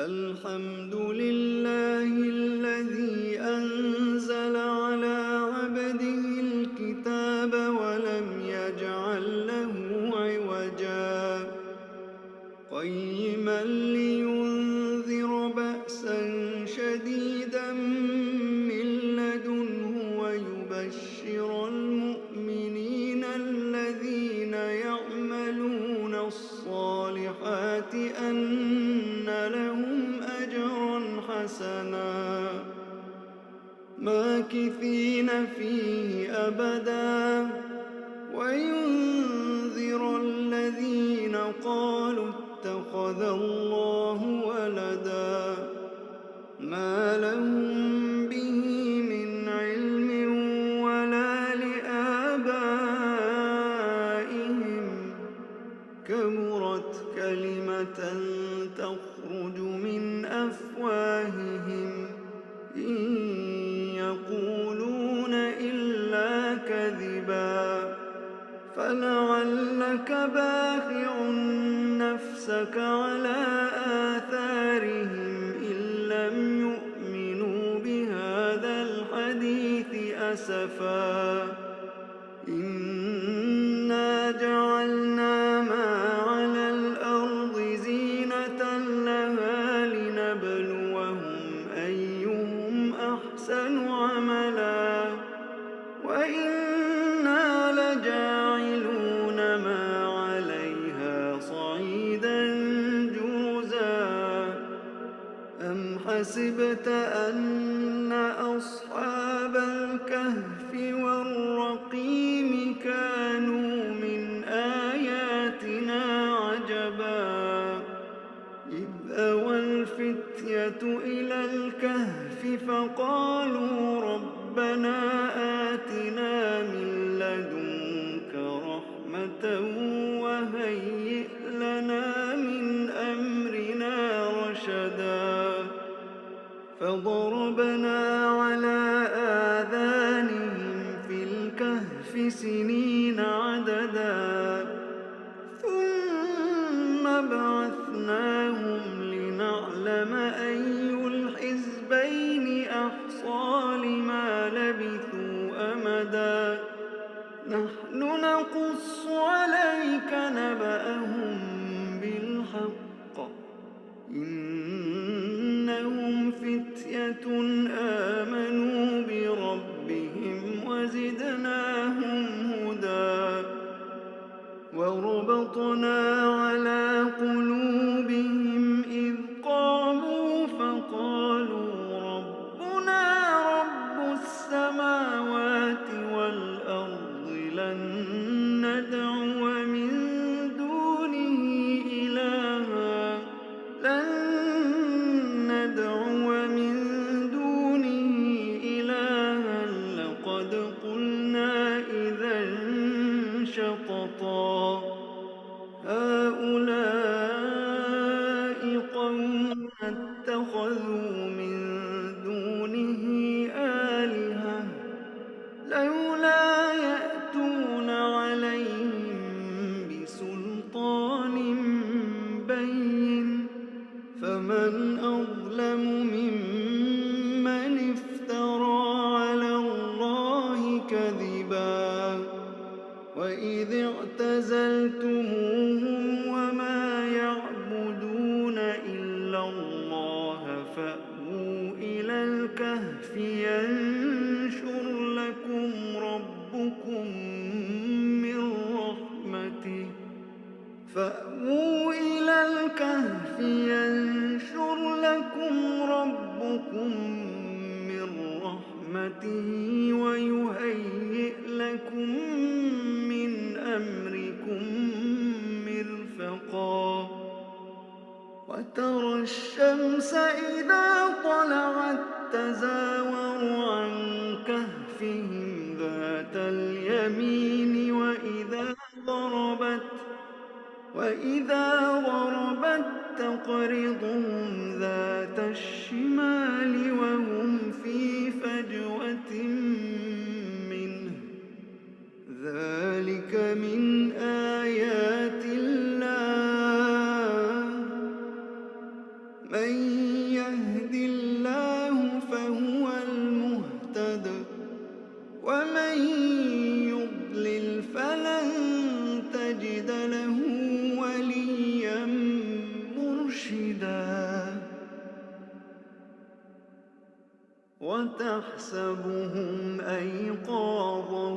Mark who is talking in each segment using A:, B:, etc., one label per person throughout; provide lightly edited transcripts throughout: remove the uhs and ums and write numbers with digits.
A: الحمد لله الذي أنزل على عبده الكتاب ولم يجعل له عوجا قيما لينذر بأسا شديدا من لدنه ويبشر المؤمنين الذين يعملون الصالحات أن لهم أجرا حسنا ماكثين فيه أبدا وينذر الذين قالوا اتخذ الله ولدا ما لهم به من علم ولا لآبائهم كبرت كلمة تخرج من أفواههم إن يقولون إلا كذبا فلعلك باخع نفسك على آثارهم إن لم يؤمنوا بهذا الحديث أسفا إنا جعلنا ما على الأرض زينة لها لنبلوهم أيهم أحسن عملا وإنا لجاعلون ما عليها صعيدا جرزا أم حسبت أن أصحاب الكهف والرقيم كانوا من آياتنا عجبا إذ أوى الفتية إلى الكهف فقالوا ربنا آتنا من لدنك رحمة وهيئ لنا من أمرنا رشدا فضربنا على آذانهم في الكهف سنين عددا ثم بعثناهم لنعلم أي الحزبين أحصى لما لبثوا أمدا نحن نقص عليك نبأهم بالحق إنهم فتية آمنوا بربهم وزدناهم هدى وربطنا على قلوبهم إذ قاموا فقالوا ربنا رب السماوات والأرض لن ندعو من دونه إلها لقد قلنا إذا شططا هؤلاء قوم اتخذوا من دونه آلهة لولا يأتون عليهم بسلطان بين فمن أظلم ممن افترى على الله كذبا وإذ اعتزلتموهم وما يعبدون إلا الله فأووا إلى الكهف ينشر لكم ربكم من رحمته ويهيئ لكم من أمركم مرفقا وترى الشمس إذا طلعت تزاور عن كهفهم ذات اليمين وإذا غربت تقرضهم ذات الشمال وهم في فجوة منه ذلك من آيات الله من تحسبهم أيقاظا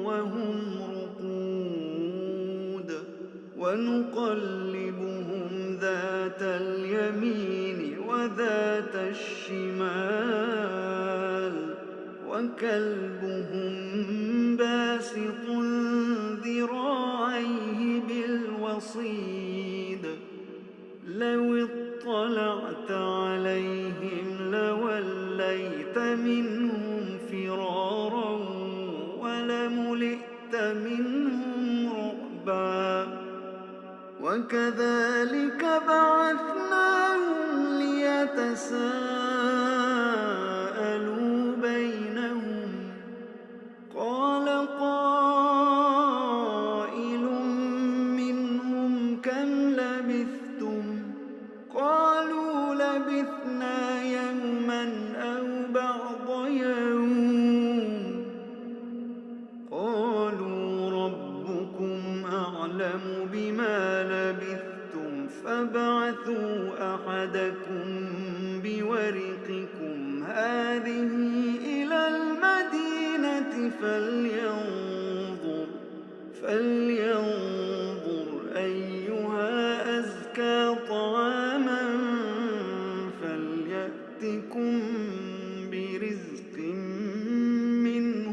A: وهم رقود ونقلبهم ذات اليمين وذات الشمال وكلبهم باسط ذراعيه بالوصيد لو اطلعت عليهم لوليت منهم فرارا ولملئت منهم رعبا وكذلك بعثناهم ليتساءلوا بينهم قال قائل منهم كم لبثتم قالوا لبثنا يوما أو بعض يوم قالوا ربكم أعلم بما لبثتم فابعثوا أحدكم بورقكم هذه إلى المدينة فلينظر أيها أزكى طعاما فليأتكم برزق منه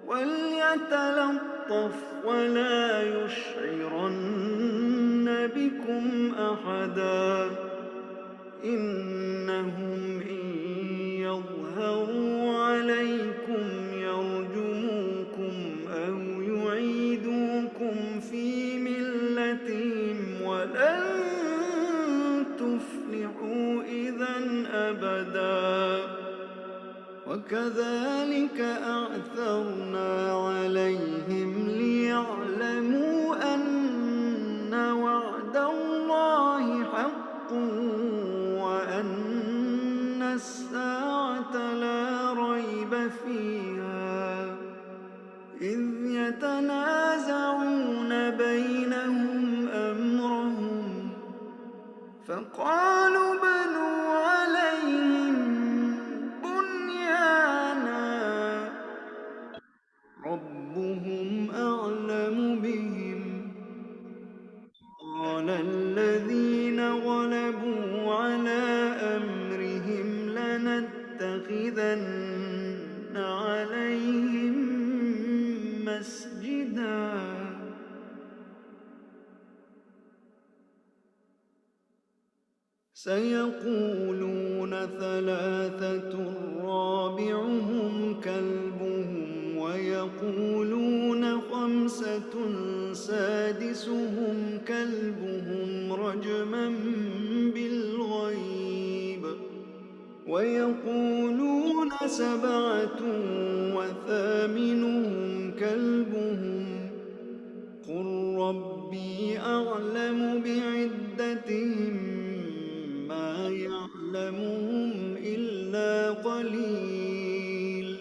A: وليتلطف ولا يشعرن بكم أحدا إنهم إن يظهروا عليكم يرجموكم أو يعيدوكم في ملتهم ولن تفلحوا إذا أبدا وكذلك أعثرنا عليهم ليعلموا أن وعد الله حق وأن الساعة لا ريب فيها إذ يتنازعون بينهم أمرهم فقالوا بنوا عليهم بنيانا ربهم أعلم بهم قال الذين غلبوا على أمرهم لنتخذن عليهم مسجدا سيقولون ثلاثة رابعهم كلبهم ويقولون خمسة سادسهم كلبهم رجما بالغيب ويقولون سبعة وثامنهم كلبهم قل ربي أعلم بعدتهم ما يعلمهم إلا قليل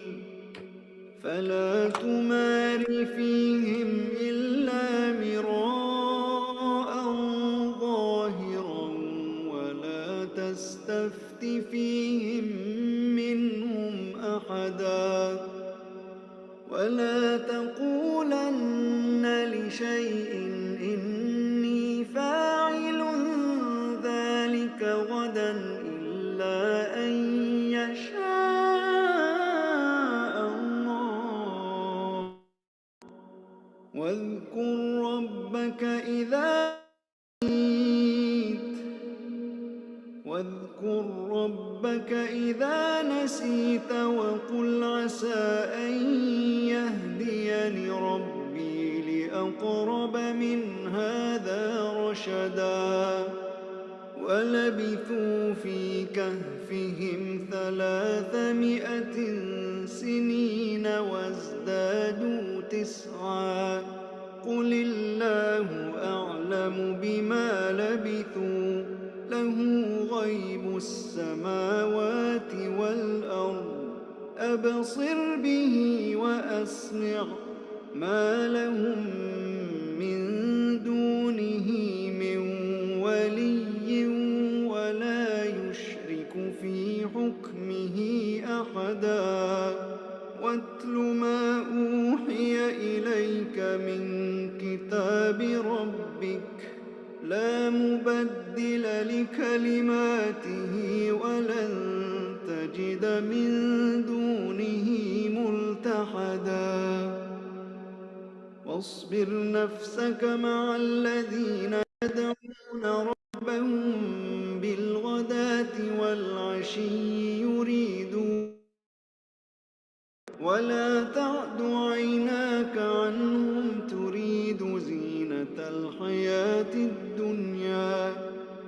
A: فلا تمار فيهم إلا مراء ظاهرا ولا تستفت فيهم منهم أحدا ولا تقولن لشيء إني فاعل ذلك غدا إلا أن يشاء الله واذكر ربك إذا نسيت وقل عسى أن يهديني ربي لأقرب من هذا رشدا ولبثوا في كهفهم 300 سنين وازدادوا 9 قل الله أعلم بما لبثوا له غيب السماوات والأرض أبصر به وأسمع ما لهم من دونه من ولي ولا يشرك أحدا واتل ما أوحي إليك من كتاب ربك لا مبدل لكلماته ولن تجد من دونه ملتحدا واصبر نفسك مع الذين يدعون ربهم بالغداة والعشي يريدون ولا تعد عيناك عنهم تريد زينة الحياة الدنيا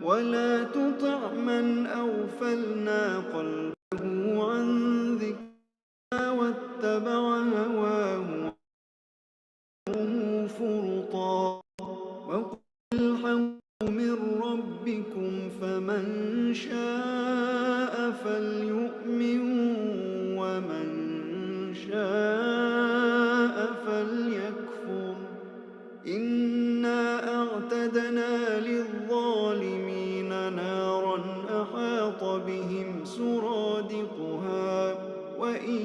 A: ولا تطع من أغفلنا قلبه عن ذكرنا واتبع هواه فرطا وقل الحق من ربكم فمن شاء فليؤمن ومن شاء فليكفر إنا أعتدنا للظالمين نارا أحاط بهم سرادقها وإن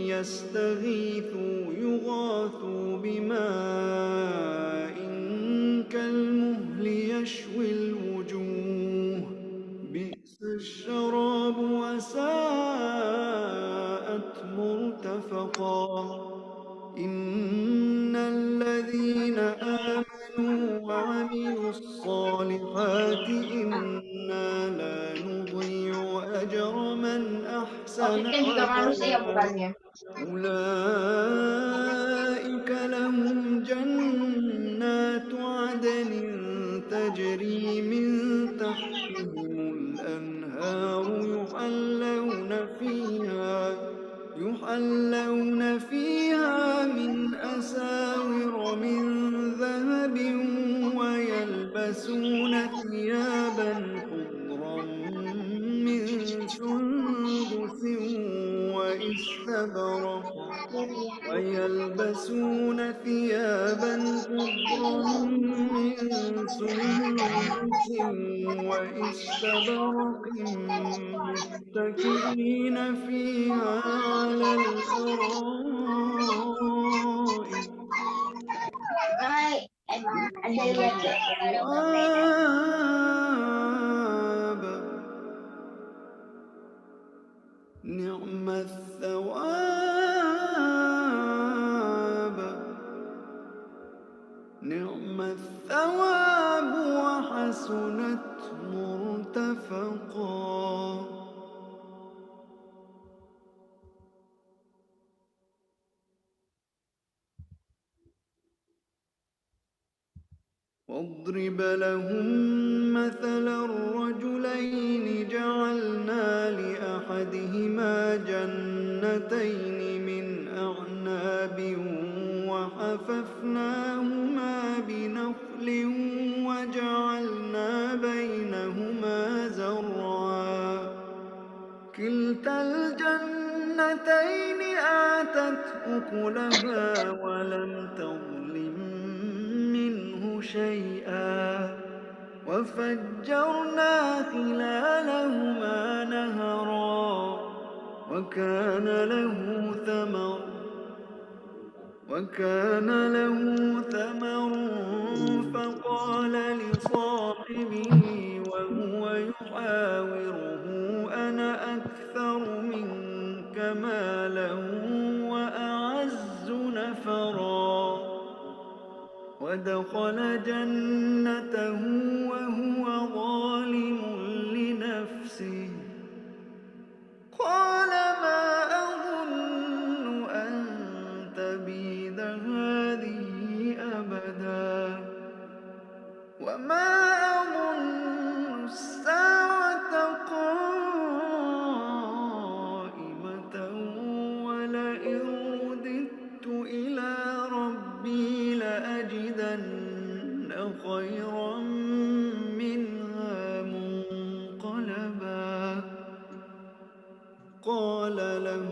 A: يستغيثوا يغاثوا بماء كالمهل يشوي الوجوه بئس الشراب وساءت مرتفقا إن الذين آمنوا وعملوا الصالحات إنا لا نضيع أجر من أحسن عملا أولئك لهم جنات عدن تجري من تحتهم الأنهار يحلون فيها من أساور من ذهب ويلبسون ثيابا خضرا من سندس واستبرق متكئين فيها على الأرائك نعم الثواب وحسنت مرتفقا واضرب لهم مثلا الرجلين جعلنا لأحدهما جنتين من أعناب وحففناهما بنخل وجعلنا بينهما زرعا كلتا الجنتين آتت أكلها ولم تظلم منه شيئا وفجرنا خلالهما نهرا وكان له ثمر فقال لصاحبه وهو يحاوره أنا أكثر منك مالا وأعز نفرا ودخل جنته وهو ظالم لنفسه قال ما أظن أن تبيد هذه أبدا وما أظن الساعة قائمة ولئن رددت إلى ربي لأجدن خيرا منها منقلبا قال له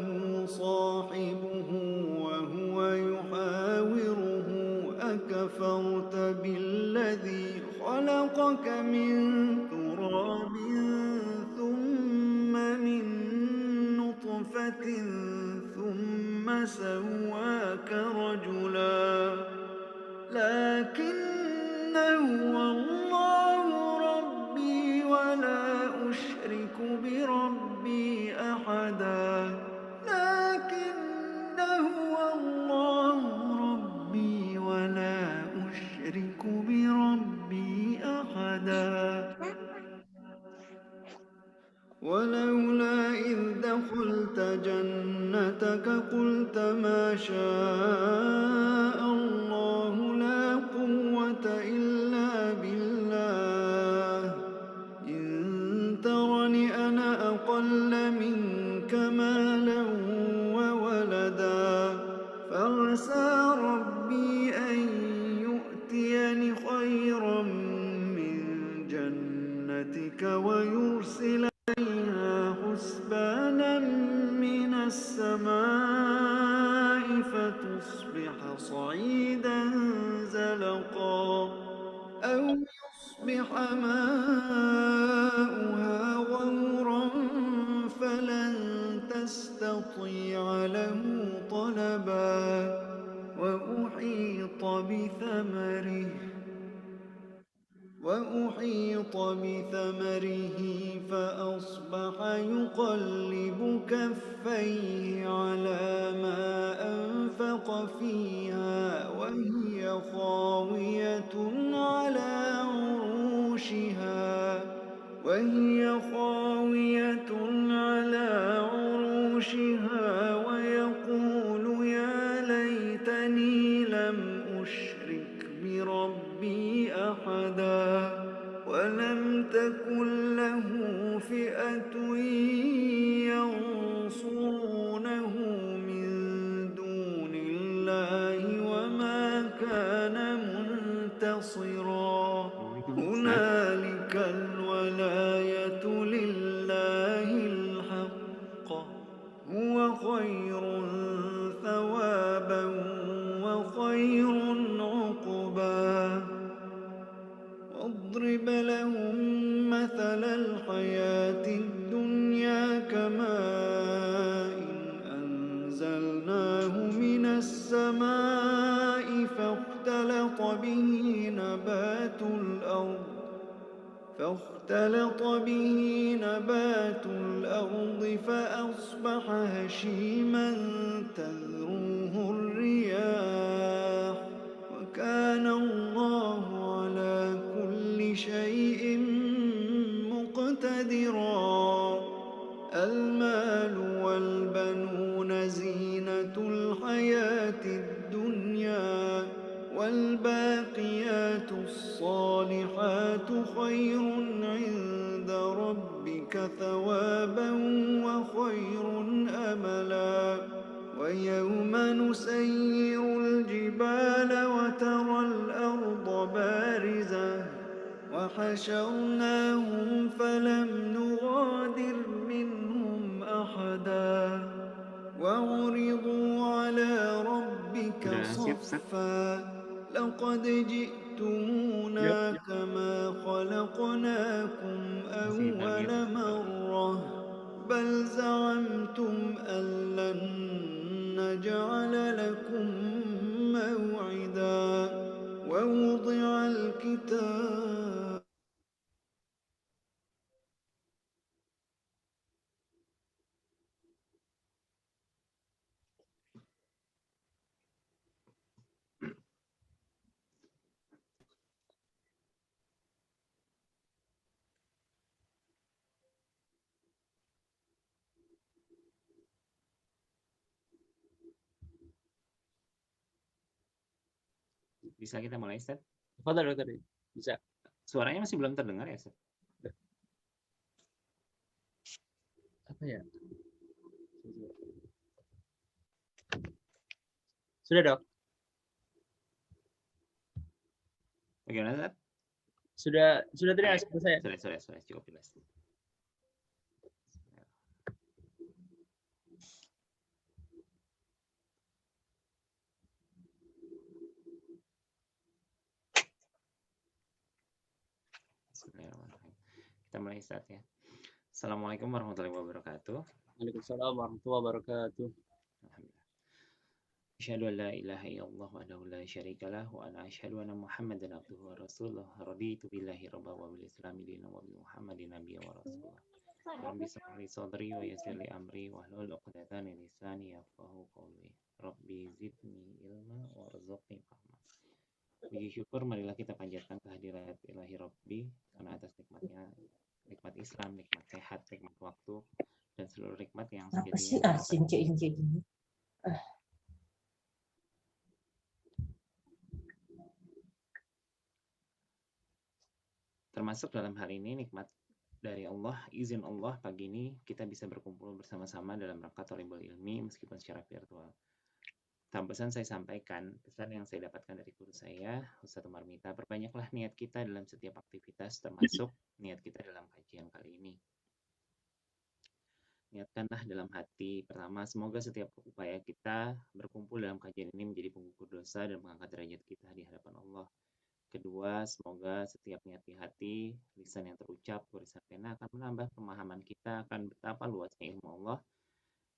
A: صاحبه وهو يحاوره أكفرت بالذي خلقك من تراب ثم من نطفة سواك رجلا لكن هو الله ربي ولا أشرك بربي أحدا لكن هو الله ربي ولا أشرك بربي أحدا ولولا إذ دخلت جنتك قلت ما شاء الله لا قوة إلا بالله إن ترني أنا أقل منك مالا وولدا فعسى ربي أن يؤتيني خيرا من جنتك ويرسل حسبانا من السماء فتصبح صعيدا زلقا أو يصبح ماؤها غورا فلن تستطيع له طلبا وأحيط بثمره فأصبح يقلب كفيه على ما أنفق فيها وهي خاوية على عروشها ويقول يا ليتني لم أشرك بربي أحدا ولم تكن له فئة ينصرونه من دون الله وما كان منتصرا هنالك الولاية لله الحق هو خير ثوابا وخير عقبا واضرب لهم مثل الحياة الدنيا كماء أنزلناه من السماء فاختلط به نبات الأرض فأصبح هشيما تذروه الرياح وكان الله على كل شيء مقتدرا المال والبنون زينة الحياة الدنيا والباقيات الصالحات خير عند ربك ثوابا وخير أملا ويوم نسير الجبال وترى الأرض بارزة وحشرناهم فلم نغادر منهم أحدا وعرضوا على ربك صفا لقد جئتمونا كما خلقناكم أول مرة بل زعمتم أن لن نجعل لكم موعدا ووضع الكتاب
B: Bisa kita mulai, Ustaz?
C: Fadhal dokter, bisa.
B: Suaranya masih belum terdengar ya, Ustaz?
C: Apa ya? Sudah, Dok.
B: Bagaimana, Ustaz?
C: Sudah terdengar suara saya.
B: Sudah cukup jelas. Bismillahirrahmanirrahim. Kita mulai, Ustaz ya. Assalamualaikum warahmatullahi wabarakatuh.
C: Waalaikumsalam warahmatullahi wabarakatuh.
B: Alhamdulillah. Asyhadu an la ilaha illallah wahdahu la syarika lah wa ana asyhadu anna Muhammadan abduhu wa rasuluh. Raditu billahi rabba wa bil islami dinan wa bi Muhammadin nabiyya wa rasulullah. Rabbi shrah li sadri wa yassir li amri wahlul 'uqdatam min lisani yafqahu qawli. Rabbi zidni ilma warzuqni fahma. Puji syukur marilah kita panjatkan kehadirat ilahi Rabbi karena atas nikmatnya, nikmat Islam, nikmat sehat, nikmat waktu, dan seluruh nikmat yang
D: Apa sih
B: sejatinya
D: injek ini?
B: termasuk dalam hal ini nikmat dari Allah, izin Allah pagi ini kita bisa berkumpul bersama-sama dalam rangka thalibul ilmi meskipun secara virtual. Pesan saya sampaikan, pesan yang saya dapatkan dari guru saya, Ustaz Umar Mita, perbanyaklah niat kita dalam setiap aktivitas, termasuk niat kita dalam kajian kali ini. Niatkanlah dalam hati, pertama, semoga setiap upaya kita berkumpul dalam kajian ini menjadi pengukur dosa dan mengangkat derajat kita di hadapan Allah. Kedua, semoga setiap niat di hati, lisan yang terucap, tulisan pena akan menambah pemahaman kita akan betapa luasnya ilmu Allah.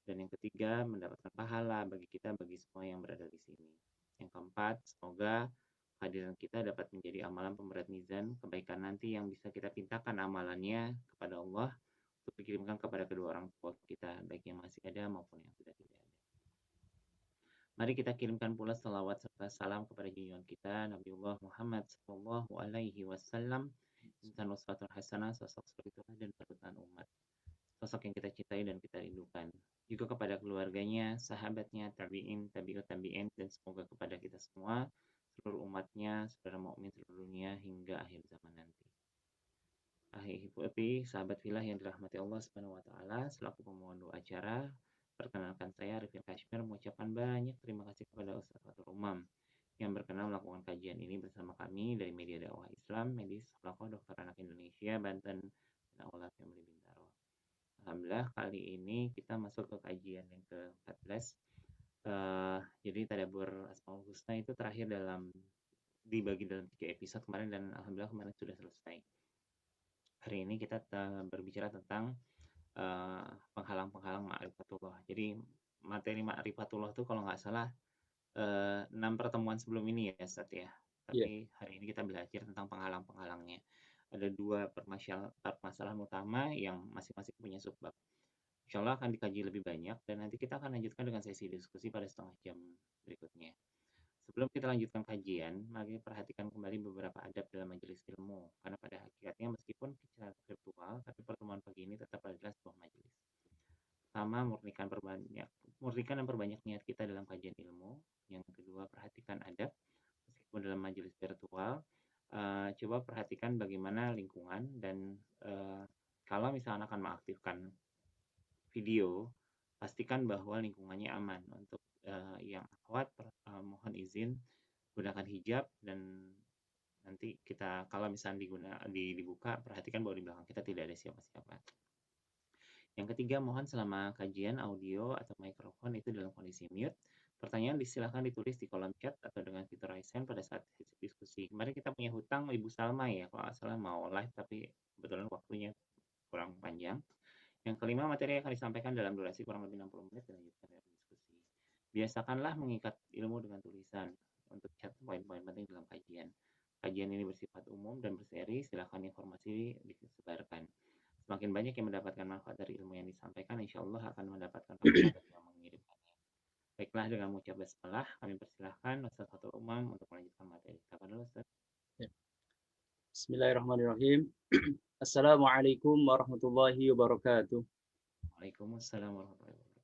B: Dan yang ketiga, mendapatkan pahala bagi kita, bagi semua yang berada di sini. Yang keempat, semoga kehadiran kita dapat menjadi amalan pemberat mizan kebaikan nanti yang bisa kita pintakan amalannya kepada Allah untuk dikirimkan kepada kedua orang tua kita, baik yang masih ada maupun yang sudah tidak ada. Mari kita kirimkan pula salawat serta salam kepada junjungan kita, Nabiullah Muhammad SAW, insan uswatun hasanah, sosok spiritual dan panutan umat. Sosok yang kita cintai dan kita rindukan. Juga kepada keluarganya, sahabatnya, tabi'in, tabi'ut tabi'in, dan semoga kepada kita semua, seluruh umatnya, saudara mukmin seluruh dunia hingga akhir zaman nanti. Ahibati, sahabat filah yang dirahmati Allah Subhanahu wa taala, selaku pemohon doa acara, perkenalkan saya Arifin Kashmir mengucapkan banyak terima kasih kepada Ustaz Fathul Umam yang berkenan melakukan kajian ini bersama kami dari Media Dakwah Islam, Medis, Akhlaq Dokter Anak Indonesia, Banten, dan Aula Family Bintaro. Alhamdulillah kali ini kita masuk ke kajian yang ke-14. Jadi Tadabbur Asmaul Husna itu terakhir dibagi dalam 3 episode kemarin, dan alhamdulillah kemarin sudah selesai. Hari ini kita berbicara tentang penghalang-penghalang ma'rifatullah. Jadi materi ma'rifatullah itu kalau nggak salah 6 pertemuan sebelum ini ya Ustaz ya. Tapi hari ini kita belajar tentang penghalang-penghalangnya. Ada 2 permasalahan utama yang masing-masing punya subbab. Insya Allah akan dikaji lebih banyak dan nanti kita akan lanjutkan dengan sesi diskusi pada setengah jam berikutnya. Sebelum kita lanjutkan kajian, mari perhatikan kembali beberapa adab dalam majelis ilmu. Karena pada hakikatnya meskipun secara virtual, tapi pertemuan pagi ini tetap adalah sebuah majelis. Pertama, murnikan dan perbanyak niat kita dalam kajian ilmu. Yang kedua, perhatikan adab meskipun dalam majelis virtual. Coba perhatikan bagaimana lingkungan dan kalau misalnya akan mengaktifkan video, pastikan bahwa lingkungannya aman. Untuk yang akhwat, mohon izin gunakan hijab, dan nanti kita kalau misalnya dibuka, perhatikan bahwa di belakang kita tidak ada siapa-siapa. Yang ketiga, mohon selama kajian audio atau mikrofon itu dalam kondisi mute. Pertanyaan silakan ditulis di kolom chat atau dengan fitur raise hand pada saat diskusi. Kemarin kita punya hutang Ibu Salma ya, kalau nggak salah mau live tapi kebetulan waktunya kurang panjang. Yang kelima, materi akan disampaikan dalam durasi kurang lebih 60 menit dan dilanjutkan dengan diskusi. Biasakanlah mengikat ilmu dengan tulisan untuk chat poin-poin penting dalam kajian. Kajian ini bersifat umum dan berseri, silakan informasi disebarkan. Semakin banyak yang mendapatkan manfaat dari ilmu yang disampaikan, insya Allah akan mendapatkan pahala dari yang mengirimkannya. Baiklah, dengan mengucap basmalah, kami persilahkan Ustaz Fathul Umam untuk melanjutkan materi. Silakan dulu Ustaz.
C: Bismillahirrahmanirrahim. Assalamualaikum warahmatullahi wabarakatuh.
B: Waalaikumsalam warahmatullahi wabarakatuh.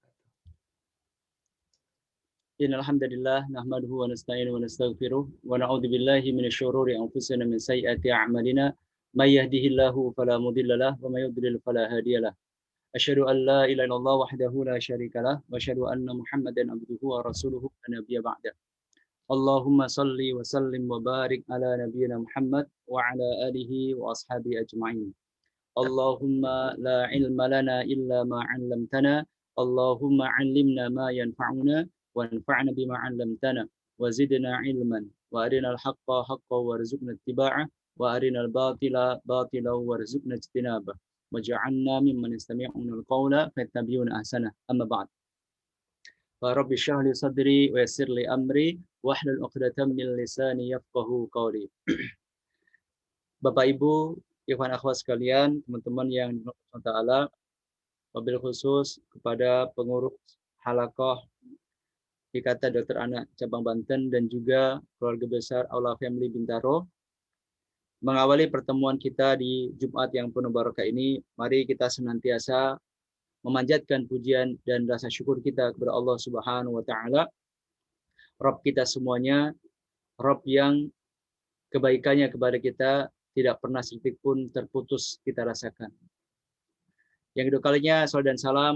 C: Innal hamdalillah nahmaduhu wa nasta'inuhu wa nastaghfiruh wa na'udzu billahi minasy syururi anfusina min sayyiati a'malina may yahdihillahu fala mudilla lahu wa may yudlil fala hadiyalah. Asyhadu an la ilaha illallah wahdahu la syarikalah wa asyhadu anna Muhammadan abduhu wa rasuluhu la nabiyya ba'da. Allahumma salli wa sallim wa barik ala nabiyyina Muhammad wa ala alihi wa ashabihi ajma'in. Allahumma la ilma lana illa ma 'allamtana. Allahumma 'allimna ma yanfa'una wanfa'na bima 'allamtana wa zidna 'ilman wa arinal haqqa haqqan warzuqna ittiba'ah wa arinal batila batilan warzuqna ijtinabah waj'alna mimman yastami'una al-qawla fayattabi'una ahsanah. Amma ba'd. Rabbi shrah li sadri wa yassir li amri wahlul 'uqdatam min lisani yafqahu qawli. Bapak Ibu, ikhwan akhwat sekalian, teman-teman yang dirahmati Allah Ta'ala, wabil khusus kepada pengurus halaqah IKTA Dokter Anak Cabang Banten dan juga keluarga besar Aula Family Bintaro. Mengawali pertemuan kita di Jumat yang penuh barokah ini, mari kita senantiasa memanjatkan pujian dan rasa syukur kita kepada Allah Subhanahu wa Ta'ala, Rabb kita semuanya, Rabb yang kebaikannya kepada kita tidak pernah sedikit pun terputus kita rasakan. Yang kedua kalinya, salam dan salam,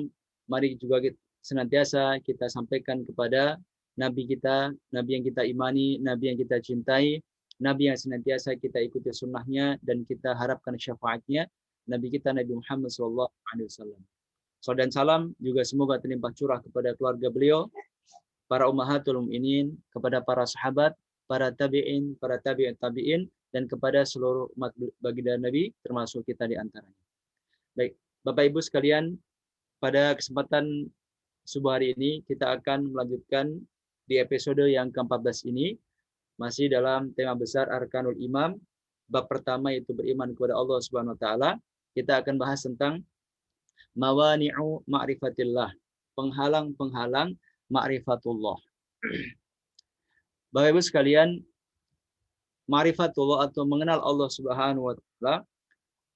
C: mari juga senantiasa kita sampaikan kepada Nabi kita, Nabi yang kita imani, Nabi yang kita cintai, Nabi yang senantiasa kita ikuti sunnahnya dan kita harapkan syafaatnya, Nabi kita Nabi Muhammad SAW. Salam dan salam juga semoga terlimpah curah kepada keluarga beliau, para ummahatul mukminin, kepada para sahabat, para tabi'in, para tabi'in, dan kepada seluruh umat baginda Nabi, termasuk kita di antaranya. Baik, Bapak Ibu sekalian, pada kesempatan subuh hari ini kita akan melanjutkan di episode yang ke-14 ini, masih dalam tema besar Arkanul Imam, bab pertama yaitu beriman kepada Allah Subhanahu wa Ta'ala. Kita akan bahas tentang mawani'u ma'rifatillah, penghalang-penghalang ma'rifatullah. Bapak Ibu sekalian, ma'rifatullah atau mengenal Allah Subhanahu wa Ta'ala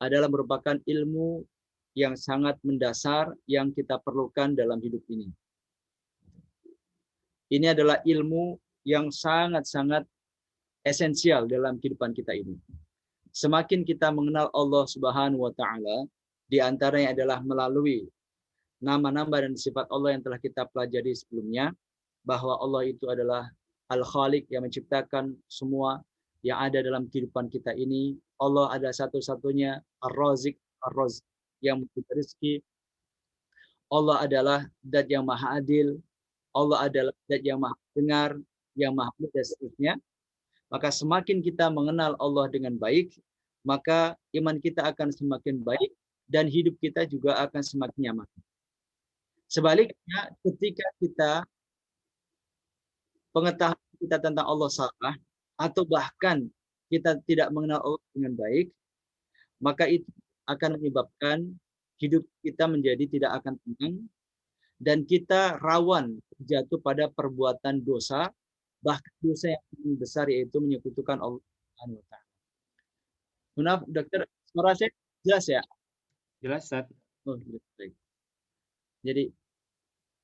C: adalah merupakan ilmu yang sangat mendasar yang kita perlukan dalam hidup ini. Ini adalah ilmu yang sangat-sangat esensial dalam kehidupan kita ini. Semakin kita mengenal Allah Subhanahu wa Ta'ala, di antaranya adalah melalui nama-nama dan sifat Allah yang telah kita pelajari sebelumnya, bahwa Allah itu adalah Al-Khaliq yang menciptakan semua yang ada dalam kehidupan kita ini. Allah ada satu-satunya Ar-Razik, Ar-Razik yang memberi rezeki. Allah adalah Zat yang Maha Adil. Allah adalah Zat yang Maha Dengar, yang Maha Melihat, dan seterusnya. Maka semakin kita mengenal Allah dengan baik, maka iman kita akan semakin baik dan hidup kita juga akan semakin nyaman. Sebaliknya, ketika kita pengetahuan kita tentang Allah salah, atau bahkan kita tidak mengenal Allah dengan baik, maka itu akan menyebabkan hidup kita menjadi tidak akan tenang, dan kita rawan jatuh pada perbuatan dosa, bahkan dosa yang paling besar yaitu menyekutukan Allah Subhanahu wa Ta'ala. Maaf, dokter, suara saya jelas ya?
B: Jelas, Ustaz.
C: Oh, baik. Jadi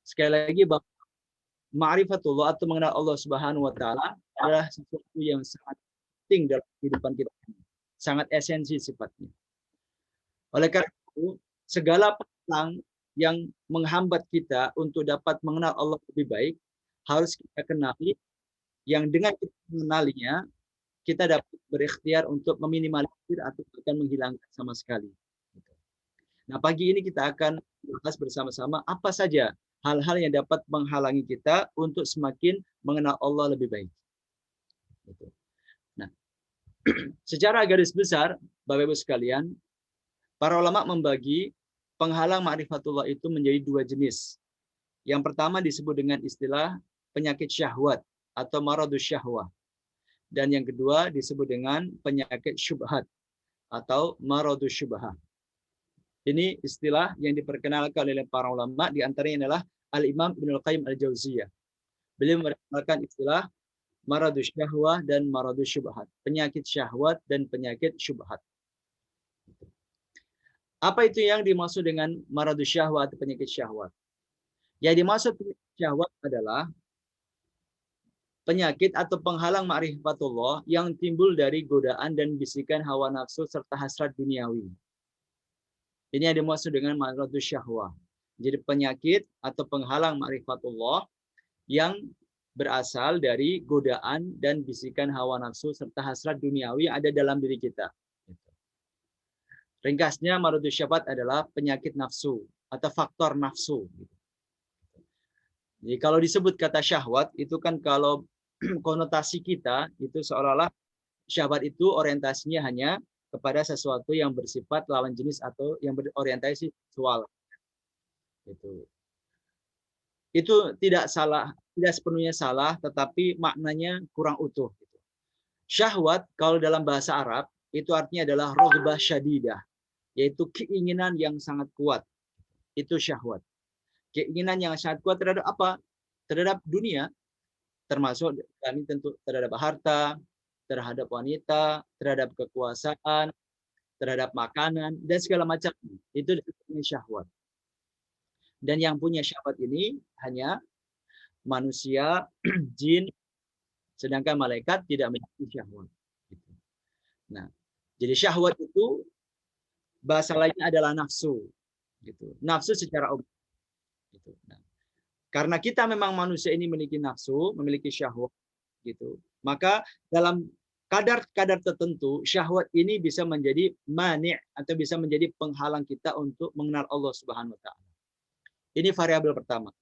C: sekali lagi bahwa ma'rifatullah atau mengenal Allah Subhanahu wa Ta'ala adalah sesuatu yang sangat penting dalam kehidupan kita, sangat esensi sifatnya. Oleh karena itu, segala penghalang yang menghambat kita untuk dapat mengenal Allah lebih baik harus kita kenali, yang dengan kita mengenalinya kita dapat berikhtiar untuk meminimalisir atau bahkan menghilangkan sama sekali. Nah, pagi ini kita akan bahas bersama-sama apa saja hal-hal yang dapat menghalangi kita untuk semakin mengenal Allah lebih baik. Nah, secara garis besar, Bapak Ibu sekalian, para ulama membagi penghalang ma'rifatullah itu menjadi dua jenis. Yang pertama disebut dengan istilah penyakit syahwat atau maradus syahwah. Dan yang kedua disebut dengan penyakit syubhat atau maradus syubhah. Ini istilah yang diperkenalkan oleh para ulama, di antaranya adalah Al-Imam Ibnul Qayyim Al-Jauziyah. Beliau memperkenalkan istilah maradus syahwah dan maradus syubhat, penyakit syahwat dan penyakit syubhat. Apa itu yang dimaksud dengan maradus syahwat atau penyakit syahwat? Yang dimaksud penyakit syahwat adalah penyakit atau penghalang ma'rifatullah yang timbul dari godaan dan bisikan hawa nafsu serta hasrat duniawi. Ini yang dimaksud dengan maradus syahwah. Jadi penyakit atau penghalang ma'rifatullah yang berasal dari godaan dan bisikan hawa nafsu serta hasrat duniawi yang ada dalam diri kita. Ringkasnya, maradus syahwat adalah penyakit nafsu atau faktor nafsu. Jadi kalau disebut kata syahwat, itu kan kalau konotasi kita itu seolah-olah syahwat itu orientasinya hanya kepada sesuatu yang bersifat lawan jenis atau yang berorientasi seksual. Itu. Itu tidak salah, tidak sepenuhnya salah, tetapi maknanya kurang utuh. Syahwat kalau dalam bahasa Arab itu artinya adalah roghbah syadidah, yaitu keinginan yang sangat kuat. Itu syahwat. Keinginan yang sangat kuat terhadap apa? Terhadap dunia, termasuk kami tentu terhadap harta, terhadap wanita, terhadap kekuasaan, terhadap makanan, dan segala macam. Itu syahwat. Dan yang punya syahwat ini hanya manusia, jin, sedangkan malaikat tidak memiliki syahwat. Nah, jadi syahwat itu bahasa lainnya adalah nafsu. Gitu. Nafsu secara umum. Gitu. Nah, karena kita memang manusia ini memiliki nafsu, memiliki syahwat, gitu. Maka dalam kadar-kadar tertentu, syahwat ini bisa menjadi mani' atau bisa menjadi penghalang kita untuk mengenal Allah Subhanahu wa taala. Ini variabel pertama.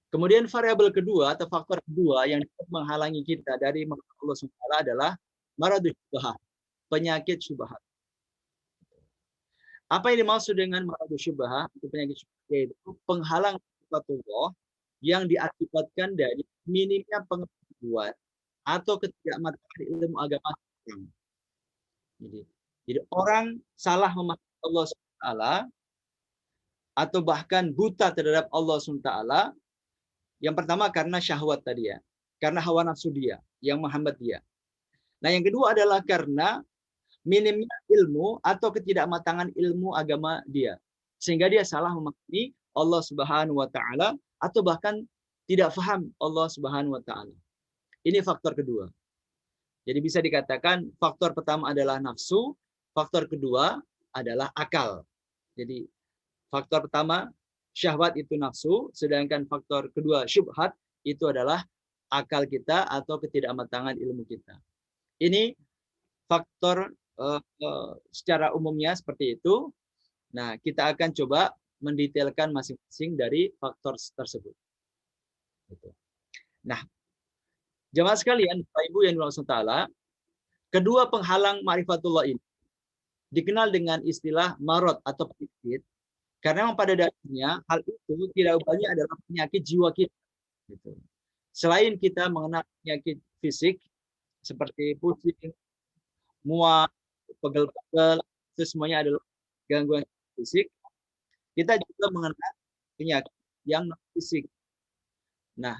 C: Kemudian variabel kedua atau faktor kedua yang menghalangi kita dari mengenal Allah Subhanahu wa taala adalah maradus syubhat, penyakit syubhat. Apa yang dimaksud dengan maradus syubhat? Penyakit syubhat yaitu penghalang Allah yang diakibatkan dari minimnya pengetahuan atau ketidakmatahan ilmu agama. Jadi orang salah memahami Allah SWT atau bahkan buta terhadap Allah SWT. Yang pertama karena syahwat tadi ya, karena hawa nafsu dia yang menghambat dia. Nah yang kedua adalah karena minimnya ilmu atau ketidakmatangan ilmu agama dia, sehingga dia salah memahami Allah Subhanahu wa taala atau bahkan tidak paham Allah Subhanahu wa taala. Ini faktor kedua. Jadi bisa dikatakan faktor pertama adalah nafsu, faktor kedua adalah akal. Jadi faktor pertama syahwat itu nafsu, sedangkan faktor kedua syubhat itu adalah akal kita atau ketidakmatangan ilmu kita. Ini faktor secara umumnya seperti itu. Nah, kita akan coba mendetailkan masing-masing dari faktor tersebut. Nah, jemaah sekalian, Bapak Ibu yang dirahmati Allah, kedua penghalang ma'rifatullah ini dikenal dengan istilah marad atau penyakit, karena memang pada dasarnya hal itu tidak banyak adalah penyakit jiwa kita. Gitu. Selain kita mengenal penyakit fisik seperti pusing, mual, pegel-pegel, itu semuanya adalah gangguan fisik. Kita juga mengenal penyakit yang non fisik. Nah,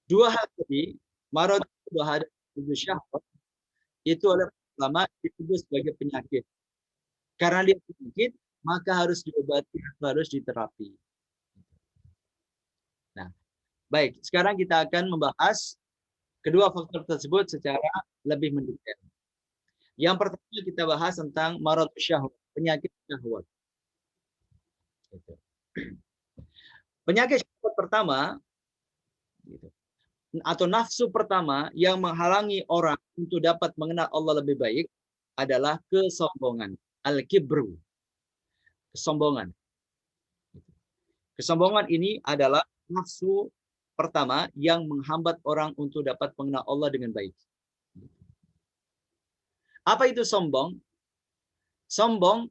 C: dua hal tadi, marad dan syahwat, itu adalah pertama disebut sebagai penyakit. Karena dia penyakit, maka harus diobati, harus diterapi. Nah, baik, sekarang kita akan membahas kedua faktor tersebut secara lebih mendetail. Yang pertama kita bahas tentang marad syahwat, penyakit syahwat. Penyakit syahwat pertama atau nafsu pertama yang menghalangi orang untuk dapat mengenal Allah lebih baik adalah kesombongan, al-kibru. Kesombongan. Kesombongan ini adalah nafsu pertama yang menghambat orang untuk dapat mengenal Allah dengan baik. Apa itu sombong? Sombong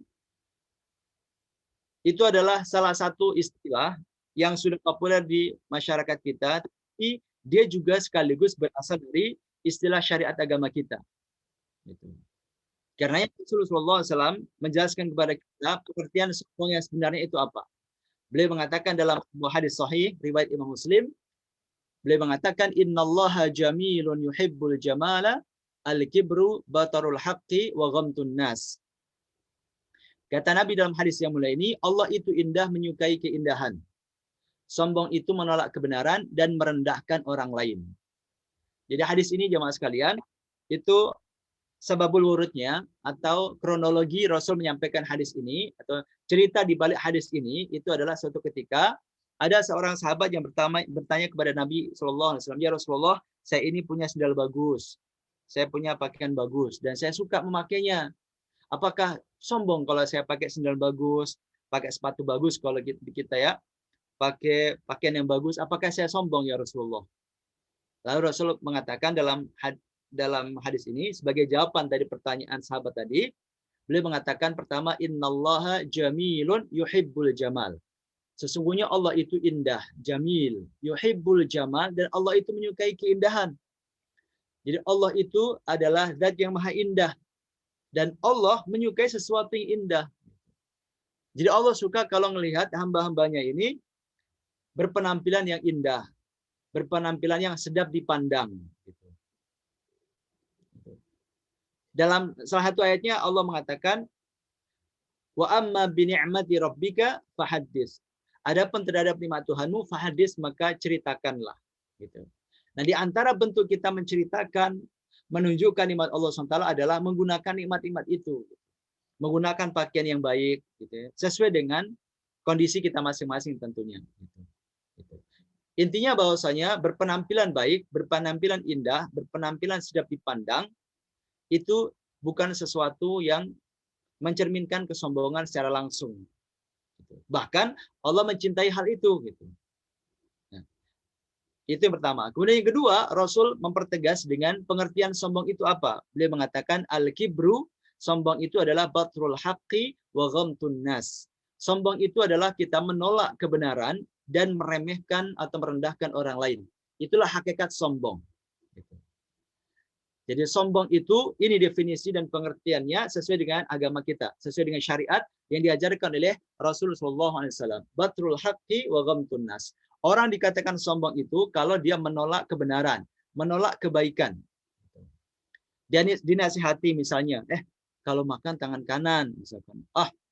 C: itu adalah salah satu istilah yang sudah populer di masyarakat kita, tapi dia juga sekaligus berasal dari istilah syariat agama kita. Karena Rasulullah SAW menjelaskan kepada kita pengertian sombong yang sebenarnya itu apa. Beliau mengatakan dalam sebuah hadis sahih riwayat Imam Muslim, beliau mengatakan innallaha jamilun yuhibbul jamala al-kibru batarul haqqi wa ghamtun nas. Kata Nabi dalam hadis yang mulia ini, Allah itu indah menyukai keindahan. Sombong itu menolak kebenaran dan merendahkan orang lain. Jadi hadis ini jemaah sekalian, itu sababul wurudnya atau kronologi Rasul menyampaikan hadis ini atau cerita di balik hadis ini itu adalah suatu ketika ada seorang sahabat yang bertanya kepada Nabi SAW, ya Rasulullah, saya ini punya sandal bagus, saya punya pakaian bagus dan saya suka memakainya. Apakah sombong kalau saya pakai sandal bagus, pakai sepatu bagus kalau kita ya, pakai pakaian yang bagus, apakah saya sombong ya Rasulullah? Lalu Rasul mengatakan dalam hadis ini sebagai jawaban dari pertanyaan sahabat tadi, beliau mengatakan pertama innallaha jamilun yuhibbul jamal. Sesungguhnya Allah itu indah, jamil, yuhibbul jamal, dan Allah itu menyukai keindahan. Jadi Allah itu adalah zat yang maha indah, dan Allah menyukai sesuatu yang indah. Jadi Allah suka kalau melihat hamba-hambanya ini berpenampilan yang indah, berpenampilan yang sedap dipandang. Dalam salah satu ayatnya Allah mengatakan, wa amma bi ni'mati rabbika fahaddits. Adapun terhadap nikmat Tuhanmu fahaddits, maka ceritakanlah. Gitu. Nah, di antara bentuk kita menceritakan, menunjukkan nikmat Allah SWT adalah menggunakan nikmat-nikmat itu, menggunakan pakaian yang baik, gitu ya, sesuai dengan kondisi kita masing-masing tentunya. Gitu. Intinya bahwasanya berpenampilan baik, berpenampilan indah, berpenampilan sedap dipandang itu bukan sesuatu yang mencerminkan kesombongan secara langsung. Bahkan Allah mencintai hal itu. Gitu. Nah, itu yang pertama. Kemudian yang kedua, Rasul mempertegas dengan pengertian sombong itu apa. Beliau mengatakan al-kibru, sombong itu adalah batrul haqqi wa ghamtun nas. Sombong itu adalah kita menolak kebenaran dan meremehkan atau merendahkan orang lain. Itulah hakikat sombong. Gitu. Jadi sombong itu, ini definisi dan pengertiannya sesuai dengan agama kita, sesuai dengan syariat yang diajarkan oleh Rasulullah SAW. Batrul haqqi wa ghamtun nas. Orang dikatakan sombong itu kalau dia menolak kebenaran, menolak kebaikan. Dia dinasihati misalnya, kalau makan tangan kanan, misalkan,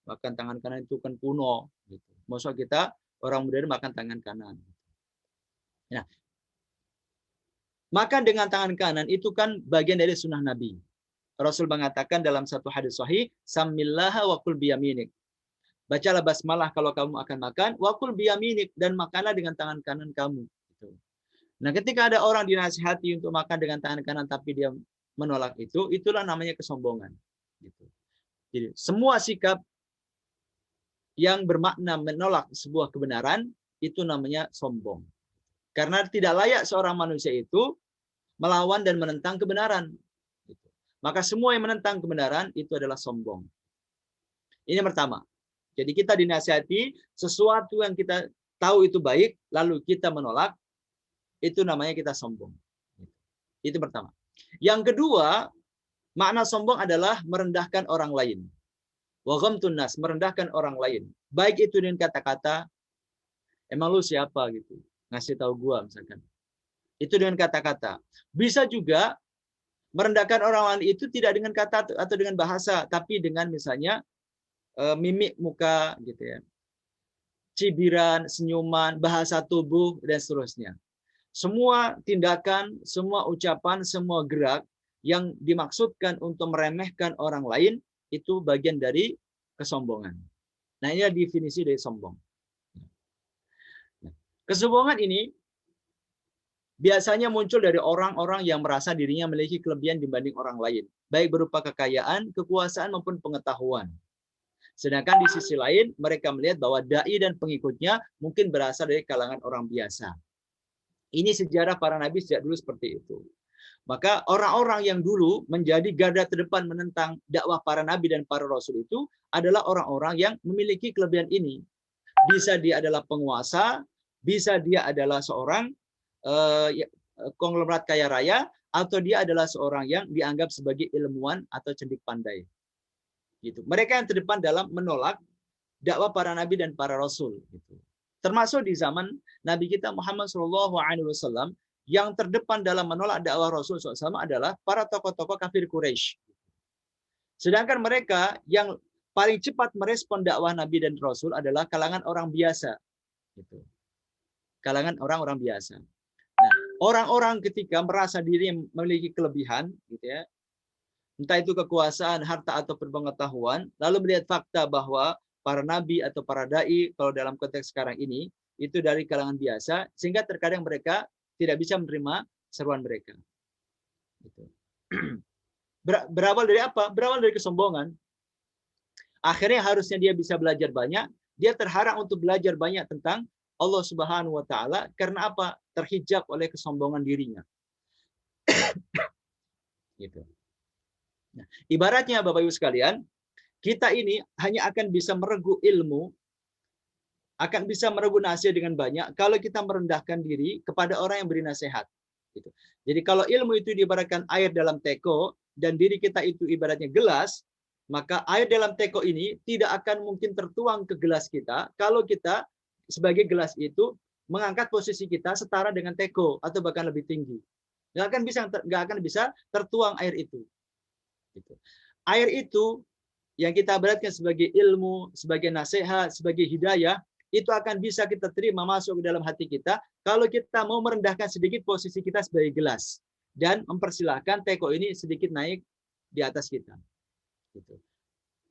C: makan tangan kanan itu kan kuno. Gitu. Maksud kita orang modern makan tangan kanan. Nah, makan dengan tangan kanan itu kan bagian dari sunnah Nabi. Rasul mengatakan dalam satu hadis sahih, Samillaha wa kul biyaminik. Bacalah basmalah kalau kamu akan makan, wa kul biyaminik, dan makanlah dengan tangan kanan kamu. Nah, ketika ada orang dinasihati untuk makan dengan tangan kanan tapi dia menolak itu, itulah namanya kesombongan. Jadi semua sikap yang bermakna menolak sebuah kebenaran itu namanya sombong. Karena tidak layak seorang manusia itu melawan dan menentang kebenaran. Maka semua yang menentang kebenaran itu adalah sombong. Ini yang pertama. Jadi kita dinasihati sesuatu yang kita tahu itu baik, lalu kita menolak, itu namanya kita sombong. Itu pertama. Yang kedua, makna sombong adalah merendahkan orang lain. Wa ghamtun nas, merendahkan orang lain. Baik itu dengan kata-kata, emang lu siapa gitu. Ngasih tahu gua misalkan. Itu dengan kata-kata. Bisa juga merendahkan orang lain itu tidak dengan kata atau dengan bahasa, tapi dengan misalnya mimik muka gitu ya. Cibiran, senyuman, bahasa tubuh dan seterusnya. Semua tindakan, semua ucapan, semua gerak yang dimaksudkan untuk meremehkan orang lain itu bagian dari kesombongan. Nah, ini definisi dari sombong. Kesombongan ini biasanya muncul dari orang-orang yang merasa dirinya memiliki kelebihan dibanding orang lain, baik berupa kekayaan, kekuasaan maupun pengetahuan. Sedangkan di sisi lain mereka melihat bahwa dai dan pengikutnya mungkin berasal dari kalangan orang biasa. Ini sejarah para nabi sejak dulu seperti itu. Maka orang-orang yang dulu menjadi garda terdepan menentang dakwah para nabi dan para rasul itu adalah orang-orang yang memiliki kelebihan ini. Bisa dia adalah penguasa, bisa dia adalah seorang konglomerat kaya raya, atau dia adalah seorang yang dianggap sebagai ilmuwan atau cerdik pandai. Gitu. Mereka yang terdepan dalam menolak dakwah para nabi dan para rasul. Gitu. Termasuk di zaman Nabi kita Muhammad SAW, yang terdepan dalam menolak dakwah Rasul SAW adalah para tokoh-tokoh kafir Quraisy. Sedangkan mereka yang paling cepat merespon dakwah Nabi dan Rasul adalah kalangan orang biasa. Gitu. Kalangan orang-orang biasa. Nah, orang-orang ketika merasa diri memiliki kelebihan, gitu ya, entah itu kekuasaan, harta, atau pengetahuan, lalu melihat fakta bahwa para nabi atau para dai, kalau dalam konteks sekarang ini, itu dari kalangan biasa, sehingga terkadang mereka tidak bisa menerima seruan mereka. Gitu. Berawal dari apa? Berawal dari kesombongan. Akhirnya harusnya dia bisa belajar banyak, dia terhalang untuk belajar banyak tentang Allah Subhanahu wa Ta'ala, karena apa? Terhijab oleh kesombongan dirinya. Gitu. Nah, ibaratnya Bapak Ibu sekalian, kita ini hanya akan bisa meregu ilmu akan bisa merebut nasihat dengan banyak kalau kita merendahkan diri kepada orang yang beri nasihat. Gitu. Jadi kalau ilmu itu diibaratkan air dalam teko dan diri kita itu ibaratnya gelas, maka air dalam teko ini tidak akan mungkin tertuang ke gelas kita kalau kita sebagai gelas itu mengangkat posisi kita setara dengan teko atau bahkan lebih tinggi. Nggak akan bisa tertuang air itu. Gitu. Air itu yang kita beratkan sebagai ilmu, sebagai nasihat, sebagai hidayah, itu akan bisa kita terima masuk ke dalam hati kita kalau kita mau merendahkan sedikit posisi kita sebagai gelas dan mempersilahkan teko ini sedikit naik di atas kita. Gitu.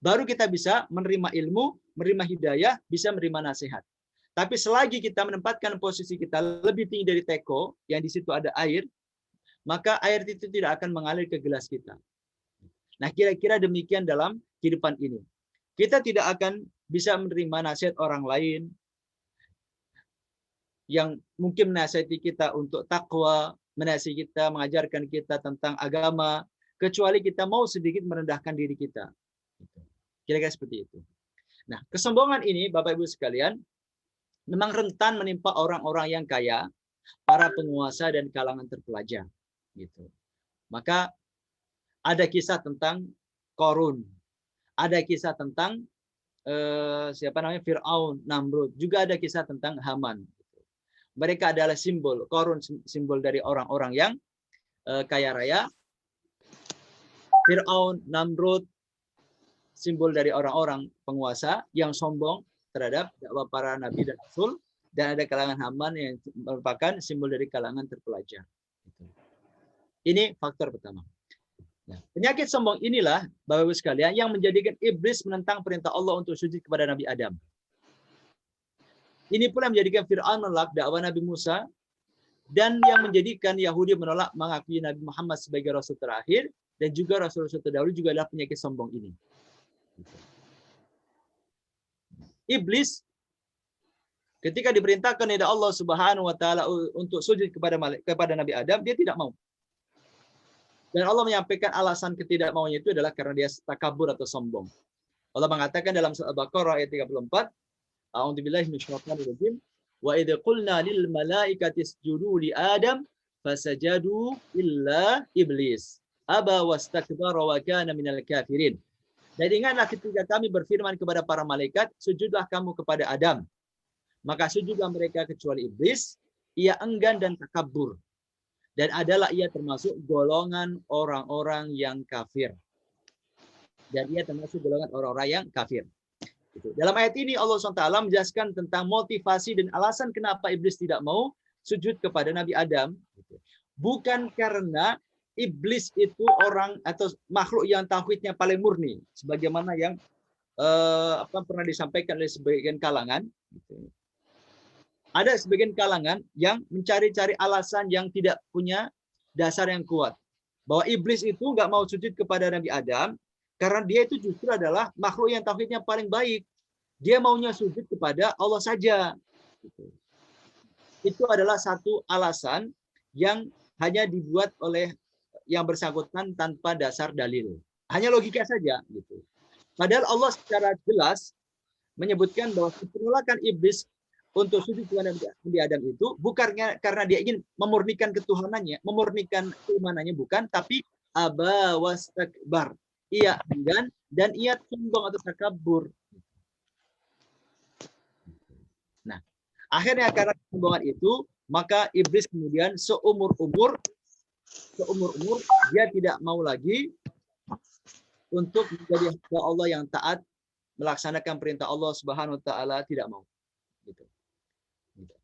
C: Baru kita bisa menerima ilmu, menerima hidayah, bisa menerima nasihat. Tapi selagi kita menempatkan posisi kita lebih tinggi dari teko, yang di situ ada air, maka air itu tidak akan mengalir ke gelas kita. Nah, kira-kira demikian dalam kehidupan ini. Kita tidak akan bisa menerima nasihat orang lain yang mungkin menasihati kita untuk takwa, menasihati kita, mengajarkan kita tentang agama, kecuali kita mau sedikit merendahkan diri kita. Kira-kira seperti itu. Nah, kesombongan ini, Bapak Ibu sekalian, memang rentan menimpa orang-orang yang kaya, para penguasa dan kalangan terpelajar. Gitu. Maka ada kisah tentang Korun, ada kisah tentang Fir'aun, Namrud, juga ada kisah tentang Haman. Mereka adalah simbol, Korun simbol dari orang-orang yang kaya raya, Fir'aun, Namrud simbol dari orang-orang penguasa yang sombong terhadap dakwah para nabi dan rasul, dan ada kalangan Haman yang merupakan simbol dari kalangan terpelajar. Ini faktor pertama. Nah, penyakit sombong inilah, Bapak Ibu sekalian, yang menjadikan iblis menentang perintah Allah untuk sujud kepada Nabi Adam. Ini pula menjadikan Fir'aun menolak dakwah Nabi Musa, dan yang menjadikan Yahudi menolak mengakui Nabi Muhammad sebagai Rasul terakhir, dan juga Rasul-Rasul terdahulu juga adalah penyakit sombong ini. Iblis ketika diperintahkan oleh Allah Subhanahu wa taala untuk sujud kepada Nabi Adam, dia tidak mau. Dan Allah menyampaikan alasan ketidakmaunya itu adalah karena dia takabur atau sombong. Allah mengatakan dalam surah Al-Baqarah ayat 34, A'udzubillahi minasyaitonir rajim, wa idz qulna lil malaikati isjudu li Adam fasajadu illa iblis aba wastakbara wa kana minal kafirin. Dan ingatlah ketika kami berfirman kepada para malaikat, sujudlah kamu kepada Adam. Maka sujudlah mereka kecuali iblis, ia enggan dan takabur. Dan adalah ia termasuk golongan orang-orang yang kafir. Dan ia termasuk golongan orang-orang yang kafir. Dalam ayat ini Allah SWT menjelaskan tentang motivasi dan alasan kenapa iblis tidak mau sujud kepada Nabi Adam. Bukan karena iblis itu orang atau makhluk yang tauhidnya paling murni. Sebagaimana yang pernah disampaikan oleh sebagian kalangan. Ada sebagian kalangan yang mencari-cari alasan yang tidak punya dasar yang kuat. Bahwa iblis itu nggak mau sujud kepada Nabi Adam karena dia itu justru adalah makhluk yang tauhidnya paling baik. Dia maunya sujud kepada Allah saja. Itu adalah satu alasan yang hanya dibuat oleh yang bersangkutan tanpa dasar dalil. Hanya logika saja. Padahal Allah secara jelas menyebutkan bahwa penolakan iblis untuk sujud kepada Nabi Adam itu bukan karena dia ingin memurnikan ketuhanannya, memurnikan keimanannya, bukan, tapi aba wastakbar. Ia enggan dan ia sombong atau takabur. Nah, akhirnya karena kesombongan itu, maka iblis kemudian seumur-umur dia tidak mau lagi untuk menjadi hamba Allah yang taat, melaksanakan perintah Allah Subhanahu wa taala, tidak mau. Gitu.